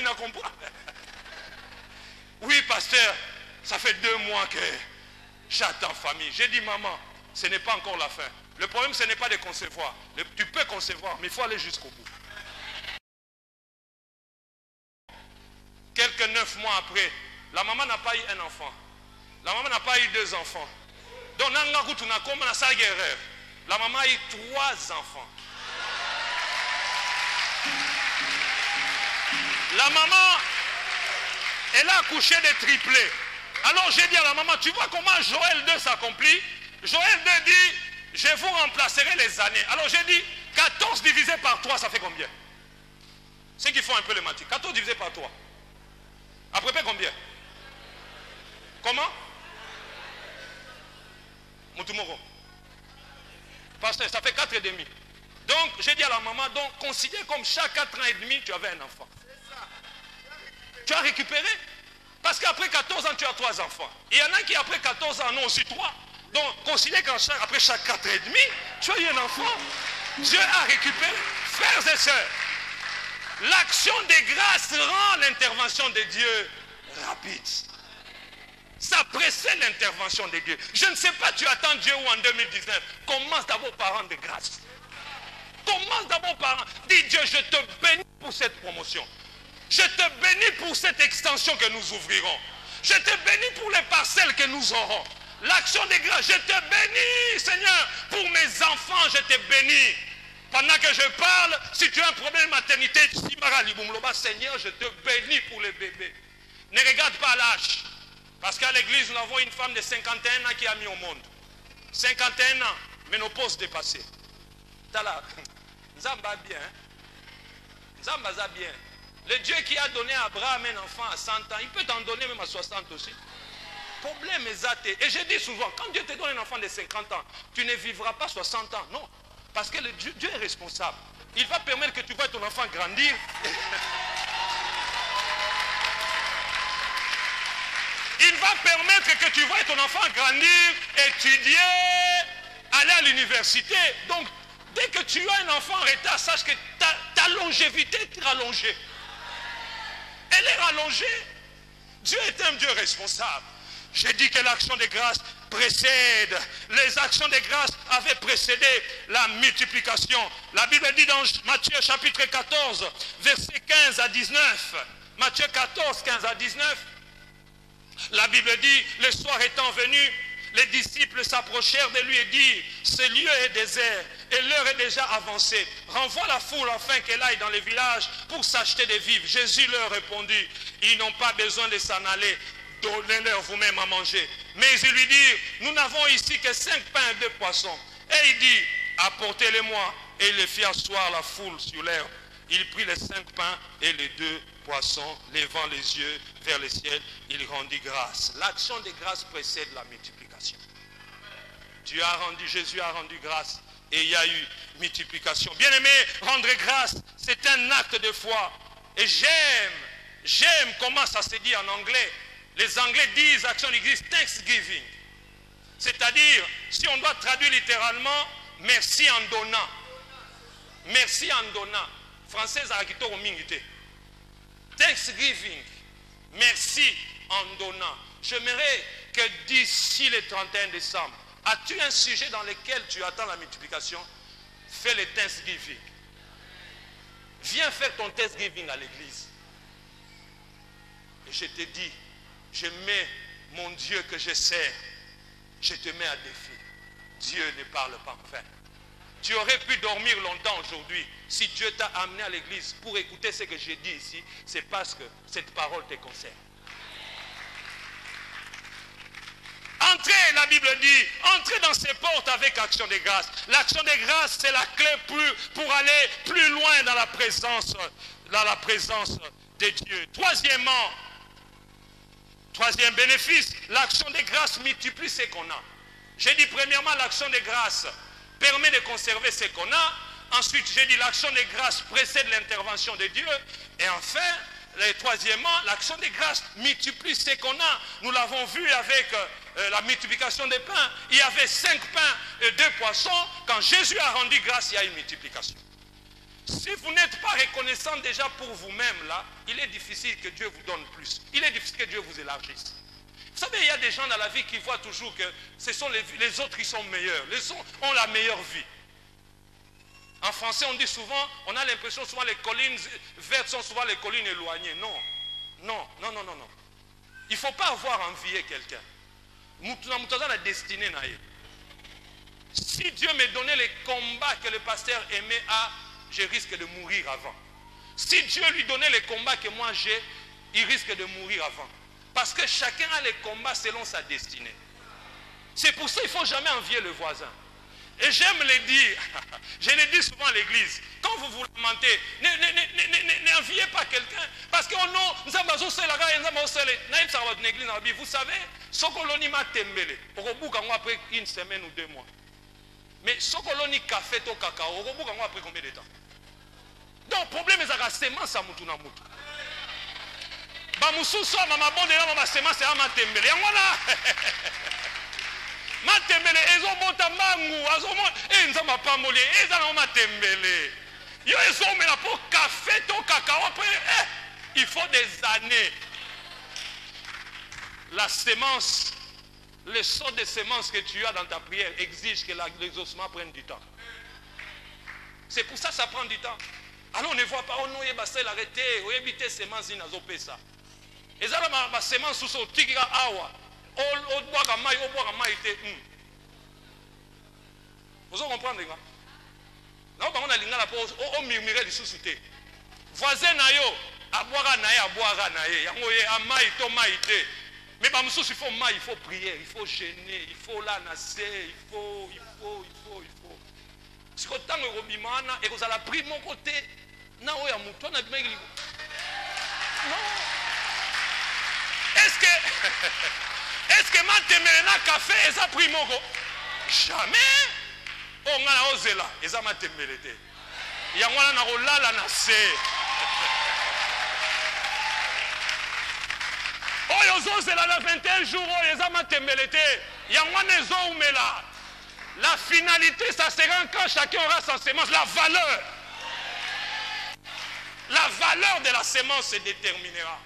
ne comprend pas. Oui, pasteur, ça fait 2 mois que j'attends famille. J'ai dit, maman, ce n'est pas encore la fin. Le problème, ce n'est pas de concevoir. Tu peux concevoir, mais il faut aller jusqu'au bout. Quelques 9 mois après, la maman n'a pas eu un enfant. La maman n'a pas eu 2 enfants. Donc, la maman a eu 3 enfants. La maman, elle a accouché de triplés. Alors j'ai dit à la maman, tu vois comment Joël 2 s'accomplit? Joël 2 dit, je vous remplacerai les années. Alors j'ai dit, 14 divisé par 3, ça fait combien? Ceux qui font un peu le mathématiques. 14 divisé par 3. À peu près combien? Comment? Moutoumoro. Parce que ça fait 4 et demi. Donc j'ai dit à la maman, donc considère comme chaque 4 ans et demi, tu avais un enfant. Tu as récupéré. Parce qu'après 14 ans, tu as 3 enfants. Il y en a qui après 14 ans en ont aussi 3. Donc considère qu'après chaque 4 ans et demi, tu as eu un enfant. Dieu a récupéré. Frères et sœurs, l'action des grâces rend l'intervention de Dieu rapide. Ça précède l'intervention de Dieu. Je ne sais pas, tu attends Dieu ou en 2019. Commence d'abord par rendre grâce. Commence d'abord par... Dis Dieu, je te bénis pour cette promotion. Je te bénis pour cette extension que nous ouvrirons. Je te bénis pour les parcelles que nous aurons. L'action des grâces, je te bénis, Seigneur, pour mes enfants, je te bénis. Pendant que je parle, si tu as un problème de maternité, Seigneur, je te bénis pour les bébés. Ne regarde pas l'âge. Parce qu'à l'église, nous avons une femme de 51 ans qui a mis au monde. 51 ans, ménopause dépassée. Tala, Nzamba bien. Nzamba bien. Le Dieu qui a donné à Abraham un enfant à 100 ans, il peut t'en donner même à 60 aussi. Problème exact. Et je dis souvent, quand Dieu te donne un enfant de 50 ans, tu ne vivras pas 60 ans. Non. Parce que Dieu est responsable. Il va permettre que tu vois ton enfant grandir. Il va permettre que tu vois ton enfant grandir, étudier, aller à l'université. Donc, dès que tu as un enfant en retard, sache que ta longévité est rallongée. Elle est rallongée. Dieu est un Dieu responsable. J'ai dit que l'action de grâce précède. Les actions de grâce avaient précédé la multiplication. La Bible dit dans Matthieu chapitre 14, versets 15 à 19. Matthieu 14, 15 à 19. La Bible dit, le soir étant venu, les disciples s'approchèrent de lui et dirent, ce lieu est désert et l'heure est déjà avancée. Renvoie la foule afin qu'elle aille dans les villages pour s'acheter des vivres. Jésus leur répondit, ils n'ont pas besoin de s'en aller. Donnez-leur vous-même à manger. Mais ils lui dirent, nous n'avons ici que 5 pains et 2 poissons. Et il dit, apportez-les-moi. Et il les fit asseoir la foule sur l'herbe. Il prit les 5 pains et les 2 poissons, levant les yeux vers le ciel, il rendit grâce. L'action de grâce précède la multiplication. Jésus a rendu grâce et il y a eu multiplication. Bien-aimé, rendre grâce, c'est un acte de foi. Et j'aime comment ça se dit en anglais. Les Anglais disent, action d'église, thanksgiving. C'est-à-dire, si on doit traduire littéralement, merci en donnant. Merci en donnant. Français à Akito Mingité. Thanksgiving. Merci en donnant. J'aimerais que d'ici le 31 décembre, as-tu un sujet dans lequel tu attends la multiplication? Fais le Thanksgiving. Viens faire ton Thanksgiving à l'église. Et je te dis, je mets mon Dieu que je sers, je te mets à défi. Dieu ne parle pas en vain. Tu aurais pu dormir longtemps aujourd'hui si Dieu t'a amené à l'église pour écouter ce que j'ai dit ici. C'est parce que cette parole te concerne. Entrez, la Bible dit, entrez dans ces portes avec action de grâce. L'action de grâce, c'est la clé pour aller plus loin dans la présence de Dieu. Troisièmement, Troisième bénéfice, l'action de grâce multiplie ce qu'on a. J'ai dit premièrement, l'action de grâce permet de conserver ce qu'on a. Ensuite, j'ai dit l'action de grâce précède l'intervention de Dieu. Et enfin, troisièmement, l'action de grâce multiplie ce qu'on a. Nous l'avons vu avec la multiplication des pains. Il y avait 5 pains et 2 poissons. Quand Jésus a rendu grâce, il y a une multiplication. Si vous n'êtes pas reconnaissant déjà pour vous-même, là, il est difficile que Dieu vous donne plus. Il est difficile que Dieu vous élargisse. Vous savez, il y a des gens dans la vie qui voient toujours que ce sont les autres qui sont meilleurs. Les autres ont la meilleure vie. En français, on dit souvent, on a l'impression souvent les collines vertes sont souvent les collines éloignées. Non, non, non, non, non, non. Il ne faut pas avoir envié quelqu'un. La destinée. Si Dieu me donnait les combats que le pasteur aimait, je risque de mourir avant. Si Dieu lui donnait les combats que moi j'ai, il risque de mourir avant. Parce que chacun a les combats selon sa destinée. C'est pour ça qu'il ne faut jamais envier le voisin. Et j'aime le dire, je le dis souvent à l'église, quand vous vous lamentez, n'enviez pas quelqu'un, parce que vous savez, Sokoloni m'a tembélé, après 1 semaine ou 2 mois. Mais Sokoloni café to cacao, après combien de temps? Donc, le problème est que la sémence à Moutouna Moutou. Bamousousso, ma bonne et ma sémence à ma tembélé. Matembele ezobota mangu azomo nzamba pamole ezana matembele yo ezomela pour café to cacao après il faut des années. La sémence, le sort de sémence que tu as dans ta prière exige que l'exaucement prenne du temps. C'est pour ça que ça prend du temps. Alors on ne voit pas on noye basel arrêté ou éviter sémence inazopesa ezala ma sémence sous au tikika awa. Vous comprenez? Non, on a la pause au murmurer du sous-souté. Voisin nayo, à boire naé, à maï, to maïté. Mais il faut prier, il faut gêner, il faut la nasser, il faut. Si autant que Robimana et vous allez pris mon côté, non. Est-ce que ma temele café et ça pris mon go? Jamais. On a osé là, et ça m'a temele te. Il y a un rola la nasse. Oh, ils osé là 21 jours, et ça m'a temele te. Il y a un ozo là. La finalité, ça sera quand chacun aura sa sémence, la valeur. La valeur de la sémence se déterminera.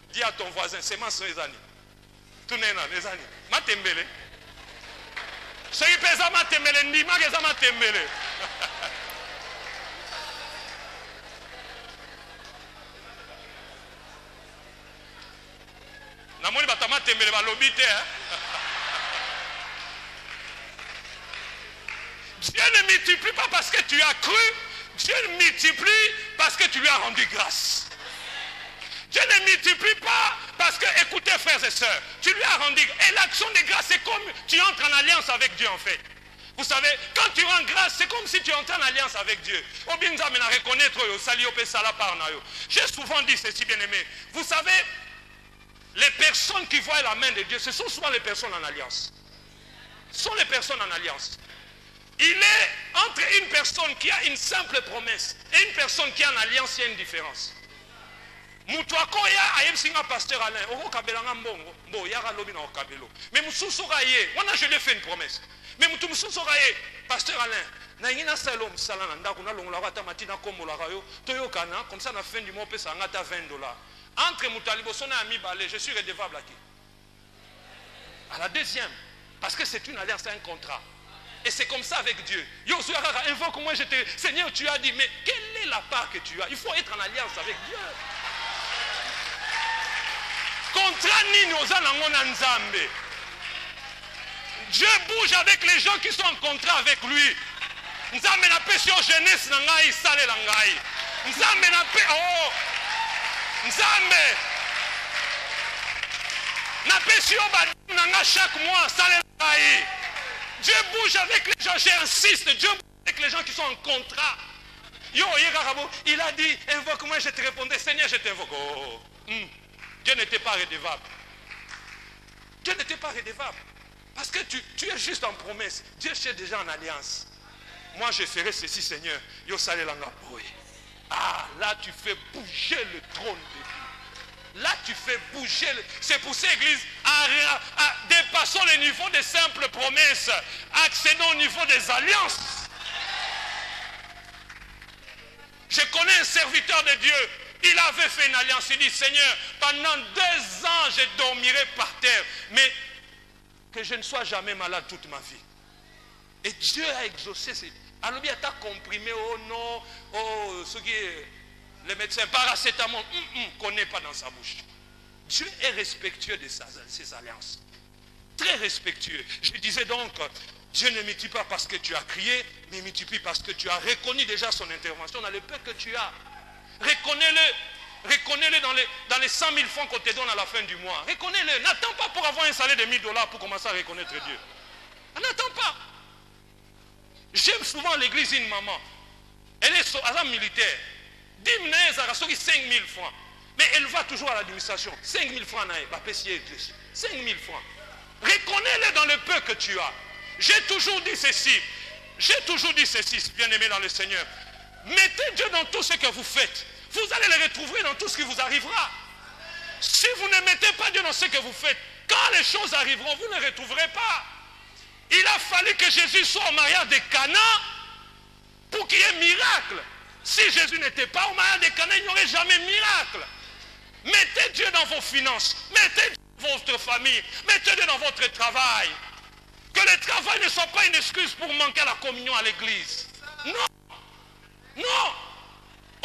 Dis à ton voisin, sémence sont les années. Tout n'est pas les années. Ma tembele. Ce qui pèse à ma tembele, ni ma que ça ma tembele. Namoni batama tembele ba lobite hein. Dieu ne multiplie pas parce que tu as cru, Dieu multiplie parce que tu lui as rendu grâce. Dieu ne multiplie pas parce que, écoutez frères et sœurs, tu lui as rendu, et l'action de grâce, c'est comme tu entres en alliance avec Dieu en fait. Vous savez, quand tu rends grâce, c'est comme si tu entres en alliance avec Dieu. J'ai souvent dit ceci, bien aimé. Vous savez, les personnes qui voient la main de Dieu, ce sont souvent les personnes en alliance. Ce sont les personnes en alliance. Il est entre une personne qui a une simple promesse et une personne qui est en alliance, il y a une différence. Mutuakoya ayemsinga pasteur Alain, oko kabelanga mbongo, mbo yaka lobi na okabelo. Mais mususoka ye, wana je lui ai fait une promesse. Mais mutu mususoka ye, pasteur Alain, na ngina salo msala na ndako na longola ata matina kombola kayo, toyokana comme ça na fin du mois pesa ngata $20. Entre mutaliboso na ami balé, je suis redevable à qui? À la deuxième, parce que c'est une alliance, c'est un contrat. Et c'est comme ça avec Dieu. Invoque moi, Seigneur, tu as dit, mais quelle est la part que tu as? Il faut être en alliance avec Dieu. Contrat ni nos Nzambe. Dieu bouge avec les gens qui sont en contrat avec lui. Nzambe na pe sur jeunesse na ngai sale la ngai. Nzambe na pe oh. Nzambe na pe sur ba na nga chaque mois sale la ngai. Dieu bouge avec les gens, j'insiste, Dieu bouge avec les gens qui sont en contrat. Yo, il a dit, invoque-moi, je te répondais, Seigneur, je t'invoque. Oh. Dieu n'était pas redevable. Dieu n'était pas redevable. Parce que tu es juste en promesse. Dieu cherche déjà en alliance. Moi, je ferai ceci, Seigneur. Yo sale langa boy. Ah, là, tu fais bouger le trône de Dieu. Là, tu fais bouger. C'est pour cette église, dépassons le niveau des simples promesses. Accédons au niveau des alliances. Je connais un serviteur de Dieu. Il avait fait une alliance. Il dit, Seigneur, pendant 2 ans, je dormirai par terre. Mais que je ne sois jamais malade toute ma vie. Et Dieu a exaucé. Alors bien, tu as comprimé, oh non, oh, ce qui est le médecin, paracétamol, connaît pas dans sa bouche. Dieu est respectueux de ses alliances. Très respectueux. Je disais donc, Dieu ne multiplie pas parce que tu as crié, mais multiplie parce que tu as reconnu déjà son intervention dans le peu que tu as. Reconnais-le dans les 100 000 francs qu'on te donne à la fin du mois. Reconnais-le. N'attends pas pour avoir un salaire de 1 000 $ pour commencer à reconnaître Dieu. N'attends pas. J'aime souvent l'église une maman. Elle est agent militaire. 10 5 000 francs. Mais elle va toujours à l'administration. 5 000 francs, 5 000 francs. Reconnais-le dans le peu que tu as. J'ai toujours dit ceci, bien-aimé dans le Seigneur. Mettez Dieu dans tout ce que vous faites. Vous allez le retrouver dans tout ce qui vous arrivera. Si vous ne mettez pas Dieu dans ce que vous faites, quand les choses arriveront, vous ne les retrouverez pas. Il a fallu que Jésus soit au mariage de Cana pour qu'il y ait miracle. Si Jésus n'était pas au mariage de Cana, il n'y aurait jamais miracle. Mettez Dieu dans vos finances. Mettez Dieu dans votre famille. Mettez Dieu dans votre travail. Que le travail ne soit pas une excuse pour manquer à la communion à l'église. Non. Non.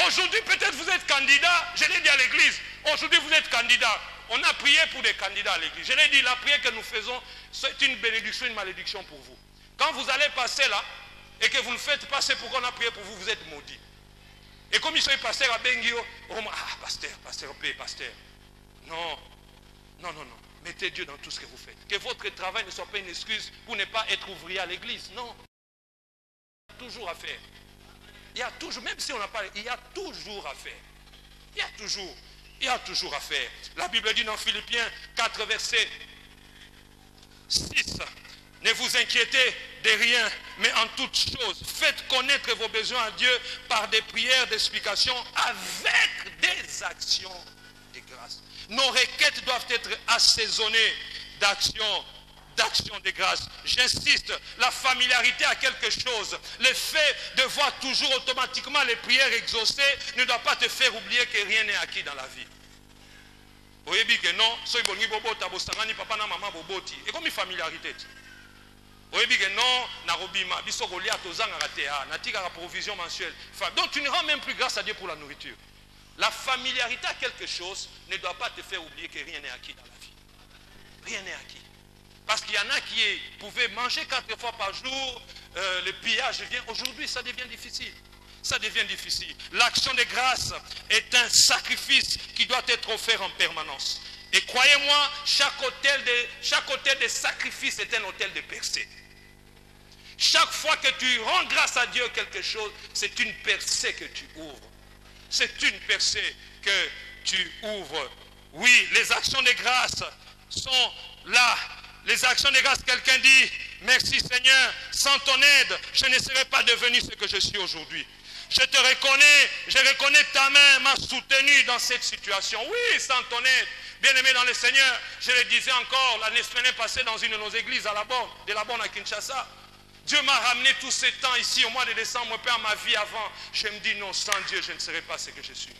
Aujourd'hui, peut-être vous êtes candidat. Je l'ai dit à l'église. Aujourd'hui, vous êtes candidat. On a prié pour des candidats à l'église. Je l'ai dit, la prière que nous faisons, c'est une bénédiction, une malédiction pour vous. Quand vous allez passer là, et que vous ne faites pas, c'est pourquoi on a prié pour vous, vous êtes maudits. Et comme ils sont pasteurs à Bengio, pasteur. Non. Mettez Dieu dans tout ce que vous faites. Que votre travail ne soit pas une excuse pour ne pas être ouvrier à l'église. Non. Il y a toujours à faire. Il y a toujours, même si on n'a pas, il y a toujours à faire. Il y a toujours à faire. La Bible dit dans Philippiens 4, verset 6. Ne vous inquiétez de rien, mais en toutes choses, faites connaître vos besoins à Dieu par des prières d'explication avec des actions de grâce. Nos requêtes doivent être assaisonnées d'actions de grâce. J'insiste, la familiarité à quelque chose, le fait de voir toujours automatiquement les prières exaucées ne doit pas te faire oublier que rien n'est acquis dans la vie. Vous voyez bien que non, soy bongi bobota bosangani papa na maman boboti. Et comme une familiarité. Vous voyez bien que non, narobima biso golia tozanga ratea, natika la provision mensuelle. Donc tu ne rends même plus grâce à Dieu pour la nourriture. La familiarité à quelque chose ne doit pas te faire oublier que rien n'est acquis dans la vie. Rien n'est acquis. Parce qu'il y en a qui pouvaient manger 4 fois par jour, le pillage vient. Aujourd'hui, ça devient difficile. Ça devient difficile. L'action de grâce est un sacrifice qui doit être offert en permanence. Et croyez-moi, chaque hôtel de sacrifice est un hôtel de percée. Chaque fois que tu rends grâce à Dieu quelque chose, c'est une percée que tu ouvres. C'est une percée que tu ouvres. Oui, les actions de grâce sont là. Les actions de grâce, quelqu'un dit, merci Seigneur, sans ton aide, je ne serais pas devenu ce que je suis aujourd'hui. Je te reconnais, je reconnais ta main m'a soutenu dans cette situation. Oui, sans ton aide, bien-aimé dans le Seigneur, je le disais encore, l'année passée dans une de nos églises à la Borne à Kinshasa. Dieu m'a ramené tout ce temps ici au mois de décembre, mon père, ma vie avant. Je me dis non, sans Dieu, je ne serais pas ce que je suis.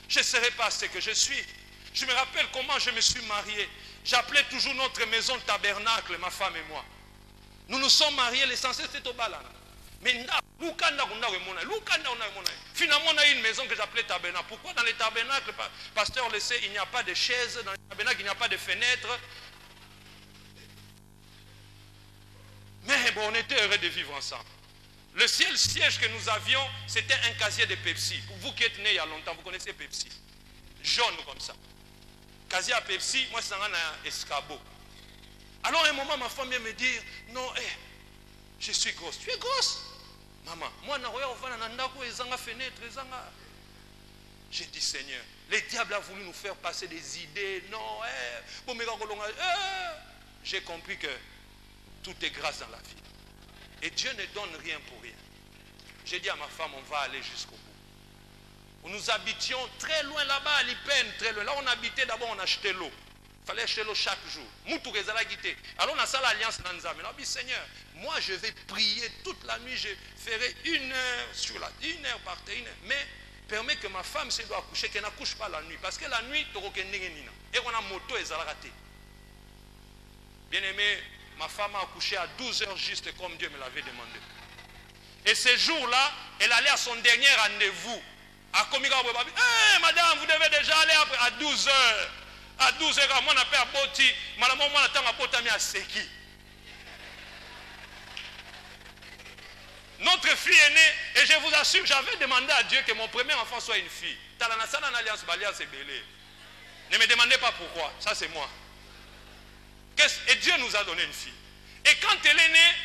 Je ne serais pas ce que je suis. Je me rappelle comment je me suis marié. J'appelais toujours notre maison tabernacle, ma femme et moi. Nous nous sommes mariés, l'essentiel c'était au Balana. Mais finalement, on a eu une maison que j'appelais tabernacle. Pourquoi dans les tabernacles, pasteur le sait, il n'y a pas de chaises, dans les tabernacles, il n'y a pas de fenêtres. Mais bon, on était heureux de vivre ensemble. Le seul siège que nous avions, c'était un casier de Pepsi. Pour vous qui êtes nés il y a longtemps, vous connaissez Pepsi. Jaune comme ça. Casier à Pepsi, moi c'est un escabeau. Alors à un moment, ma femme vient me dire, non, je suis grosse. Tu es grosse? Maman, moi, j'ai dit, Seigneur, le diable a voulu nous faire passer des idées. Non, j'ai compris que tout est grâce dans la vie. Et Dieu ne donne rien pour rien. J'ai dit à ma femme, on va aller jusqu'au bout. Nous habitions très loin là-bas, à Lipen, très loin. Là, on habitait d'abord, on achetait l'eau. Il fallait acheter l'eau chaque jour. Alors, on a ça l'alliance dans Nzambe. On a dit, Seigneur, moi, je vais prier toute la nuit. Je ferai 1 heure sur la 1 heure par terre. Mais permet que ma femme, si elle doit accoucher, qu'elle n'accouche pas la nuit. Parce que la nuit, tu et on a moto et ça raté. Bien aimé, ma femme a accouché à 12 heures juste comme Dieu me l'avait demandé. Et ce jour-là, elle allait à son dernier rendez-vous. À Komika, hey, madame, vous devez déjà aller après à 12 heures. À 12 heures, moi, on a fait à Boti. Madame, moi, on a Botami à Seki. Notre fille est née, et je vous assure, j'avais demandé à Dieu que mon premier enfant soit une fille. Talanasana en alliance, c'est belé. Ne me demandez pas pourquoi, ça c'est moi. Et Dieu nous a donné une fille. Et quand elle est née,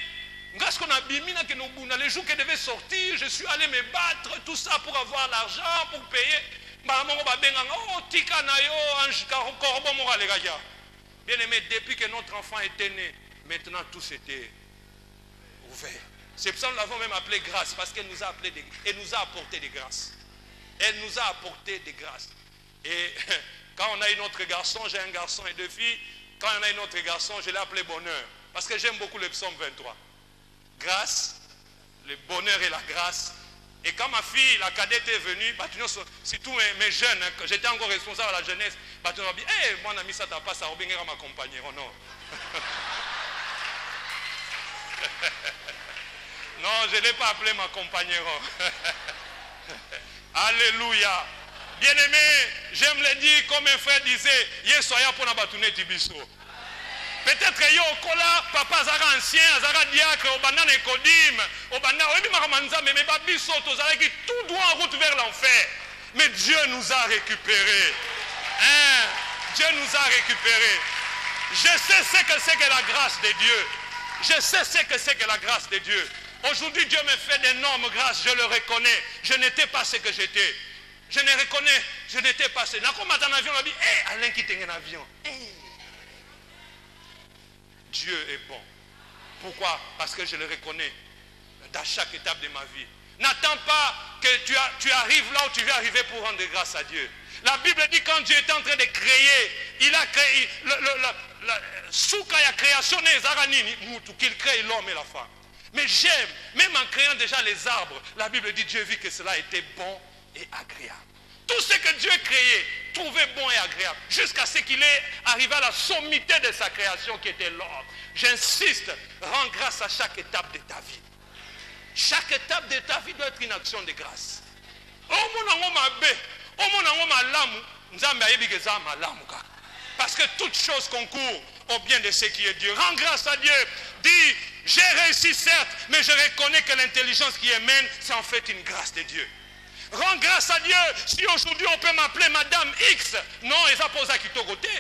les jours qu'elle devait sortir, je suis allé me battre, tout ça pour avoir l'argent, pour payer. Bien aimé, depuis que notre enfant était né, maintenant tout s'était ouvert. C'est pour ça que nous l'avons même appelé grâce, parce qu'elle nous a appelé elle nous a apporté des grâces. Elle nous a apporté des grâces. Et quand on a eu notre garçon, j'ai un garçon et 2 filles. Quand on a eu notre garçon, je l'ai appelé bonheur. Parce que j'aime beaucoup le psaume 23. Grâce, le bonheur et la grâce. Et quand ma fille, la cadette est venue, surtout mes jeunes, j'étais encore responsable à la jeunesse, tu m'as dit, hey, mon ami, ça t'a pas, ça va m'accompagner. Oh non. Non, je ne l'ai pas appelé ma compagnon. Alléluia. Bien-aimé, j'aime le dire comme un frère disait, Yesoya pour n'abatouner Tibiso. Peut-être yo kola papa zara ancien, zara diacre, obana Nicodim, obana obi maramanza mais babiso tozala qui tout droit en route vers l'enfer. Mais Dieu nous a récupérés. Hein? Dieu nous a récupérés. Je sais ce que c'est que la grâce de Dieu. Je sais ce que c'est que la grâce de Dieu. Aujourd'hui, Dieu me fait d'énormes grâces, je le reconnais. Je n'étais pas ce que j'étais. Je ne reconnais, je n'étais pas ce. Quand on en avion, on m'a dit, hé, Alain qui était en avion. Hey. Dieu est bon. Pourquoi? Parce que je le reconnais dans chaque étape de ma vie. N'attends pas que tu arrives là où tu veux arriver pour rendre grâce à Dieu. La Bible dit quand Dieu était en train de créer, il a créé Souka a création qu'il crée l'homme et la femme. Mais j'aime, même en créant déjà les arbres, la Bible dit Dieu vit que cela était bon et agréable. Tout ce que Dieu créait, trouvait bon et agréable, jusqu'à ce qu'il est arrivé à la sommité de sa création qui était l'homme. J'insiste, rends grâce à chaque étape de ta vie. Chaque étape de ta vie doit être une action de grâce. Parce que toute chose concourt au bien de ce qui est Dieu. Rends grâce à Dieu. Dis, j'ai réussi certes, mais je reconnais que l'intelligence qui émane, c'est en fait une grâce de Dieu. Rends grâce à Dieu. Si aujourd'hui on peut m'appeler Madame X, non, et ça pose à qui t'au côté.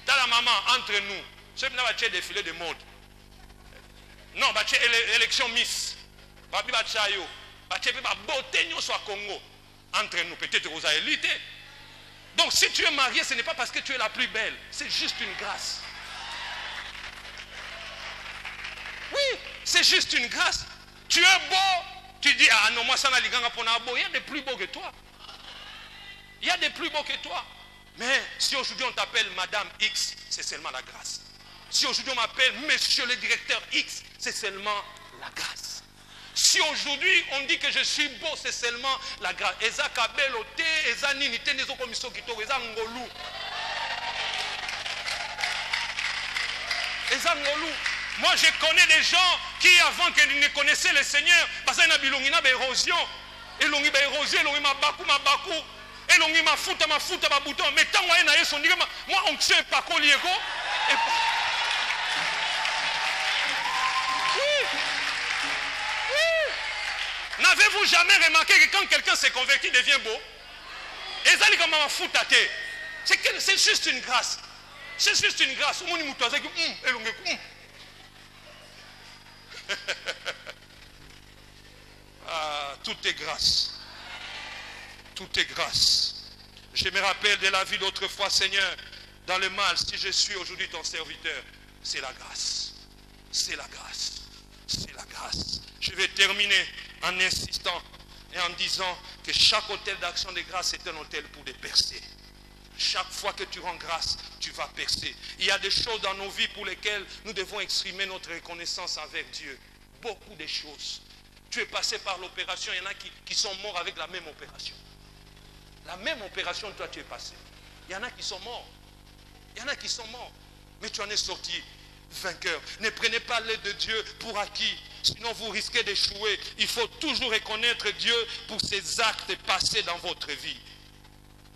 Dans la maman, entre nous, c'est un défilé de mode. Non, c'est élection Miss. Congo. Entre nous, peut-être aux élites. Donc si tu es marié, ce n'est pas parce que tu es la plus belle. C'est juste une grâce. Oui, c'est juste une grâce. Tu es beau. Tu dis, ah non, moi ça n'a pas pour beau. Il y a des plus beaux que toi. Il y a des plus beaux que toi. Mais si aujourd'hui on t'appelle Madame X, c'est seulement la grâce. Si aujourd'hui on m'appelle Monsieur le directeur X, c'est seulement la grâce. Si aujourd'hui on dit que je suis beau, c'est seulement la grâce. Eza kabelote, eza ninite, nezo komiso kitoko, eza ngolu. Eza ngolu. Moi je connais des gens qui avant qu'ils ne connaissaient le Seigneur, parce qu'il y a bilongi na érosion. Elongi ba érosion, elongi mabaku. Elongi mafuta ba bouton. Mais tant que na yeso ndika moi on tue pas kolieko. N'avez-vous jamais remarqué que quand quelqu'un s'est converti, il devient beau? C'est juste une grâce. C'est juste une grâce. Ah, tout est grâce. Tout est grâce. Je me rappelle de la vie d'autrefois, Seigneur, dans le mal, si je suis aujourd'hui ton serviteur, C'est la grâce. C'est la grâce. C'est la grâce. Je vais terminer en insistant et en disant que chaque hôtel d'action de grâce est un hôtel pour des percées. Chaque fois que tu rends grâce, tu vas percer. Il y a des choses dans nos vies pour lesquelles nous devons exprimer notre reconnaissance envers Dieu. Beaucoup de choses. Tu es passé par l'opération, il y en a qui sont morts avec la même opération. La même opération, toi tu es passé. Il y en a qui sont morts. Il y en a qui sont morts. Mais tu en es sorti vainqueur. Ne prenez pas l'aide de Dieu pour acquis. Sinon vous risquez d'échouer. Il faut toujours reconnaître Dieu pour ses actes passés dans votre vie.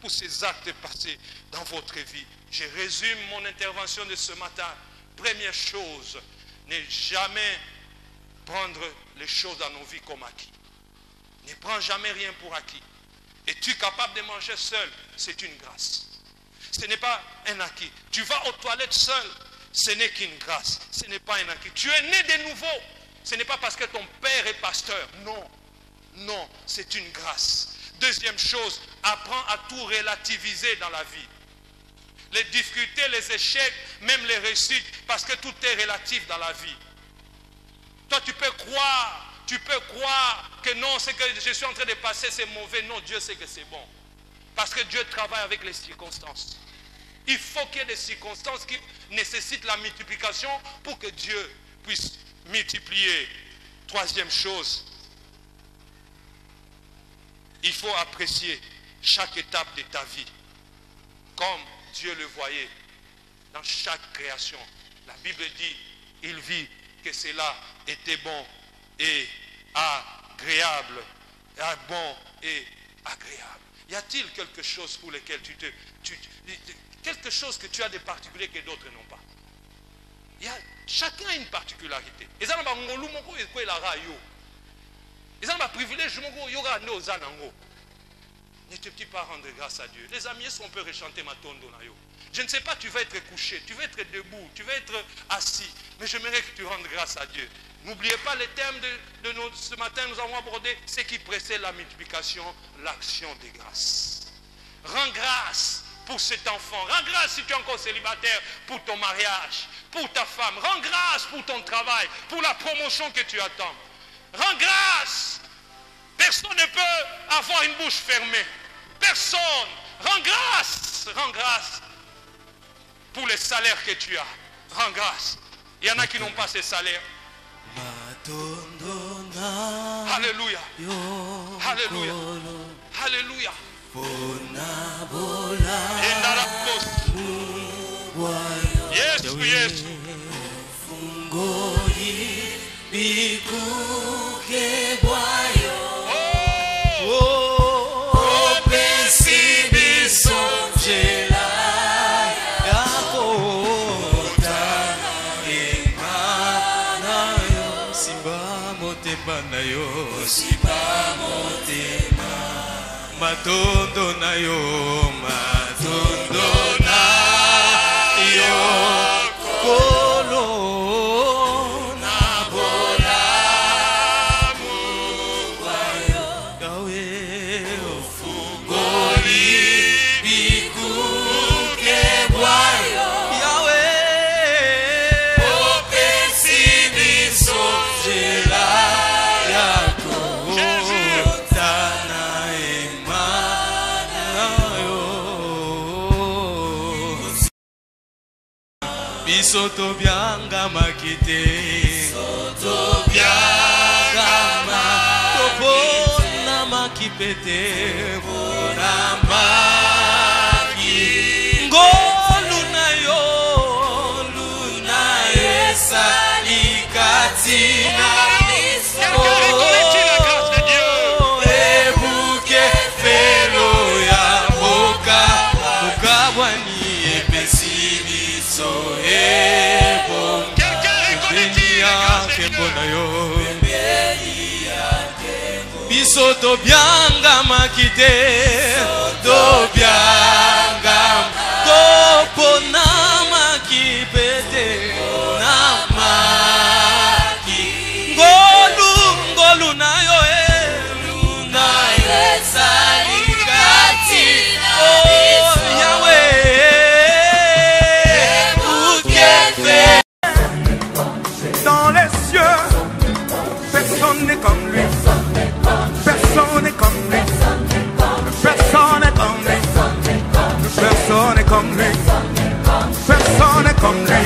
Pour ces actes passés dans votre vie. Je résume mon intervention de ce matin. Première chose, ne jamais prendre les choses dans nos vies comme acquis. Ne prends jamais rien pour acquis. Es-tu capable de manger seul? C'est une grâce. Ce n'est pas un acquis. Tu vas aux toilettes seul, ce n'est qu'une grâce. Ce n'est pas un acquis. Tu es né de nouveau. Ce n'est pas parce que ton père est pasteur. Non. Non, c'est une grâce. Deuxième chose, apprends à tout relativiser dans la vie. Les difficultés, les échecs, même les réussites, parce que tout est relatif dans la vie. Toi, tu peux croire que non, ce que je suis en train de passer, c'est mauvais. Non, Dieu sait que c'est bon. Parce que Dieu travaille avec les circonstances. Il faut qu'il y ait des circonstances qui nécessitent la multiplication pour que Dieu puisse multiplier. Troisième chose, il faut apprécier chaque étape de ta vie comme Dieu le voyait dans chaque création. La Bible dit, il vit que cela était bon et agréable. Bon et agréable. Y a-t-il quelque chose pour lequel quelque chose que tu as de particulier que d'autres n'ont pas? Chacun a une particularité. Et ça n'a pas privilège. Ne te pas rendre grâce à Dieu. Les amis, est-ce qu'on peut rechanter ma tondo na yo? Je ne sais pas, tu vas être couché, tu vas être debout, tu vas être assis. Mais j'aimerais que tu rendes grâce à Dieu. N'oubliez pas le thème de ce matin, nous avons abordé ce qui précède la multiplication, l'action des grâces. Rends grâce pour cet enfant. Rends grâce si tu es encore célibataire pour ton mariage, pour ta femme. Rends grâce pour ton travail, pour la promotion que tu attends. Rends grâce. Personne ne peut avoir une bouche fermée. Personne. Rends grâce. Rends grâce pour les salaires que tu as. Rends grâce. Il y en a qui n'ont pas ces salaires. Alléluia. Alléluia. Alléluia. Yes, yes. Matondo na yo, matondo na yo, kolo na bola muwayo, Yahweh ofungoli bikuke bwayo, Yahweh opesi biso jela yako. Bisoto bianga makite, bisoto bianga makopona makipete, pona maki. Ngolu na yo, luna esa ikatina. Ebuke felo ya boka, boka wani epesi biso. Bisoto bianga makite, do bianga kopona makipete, na maki. Ngolu na yo luna esa ikati. Oh Yahweh, Personne n'est comme lui. Personne n'est comme lui.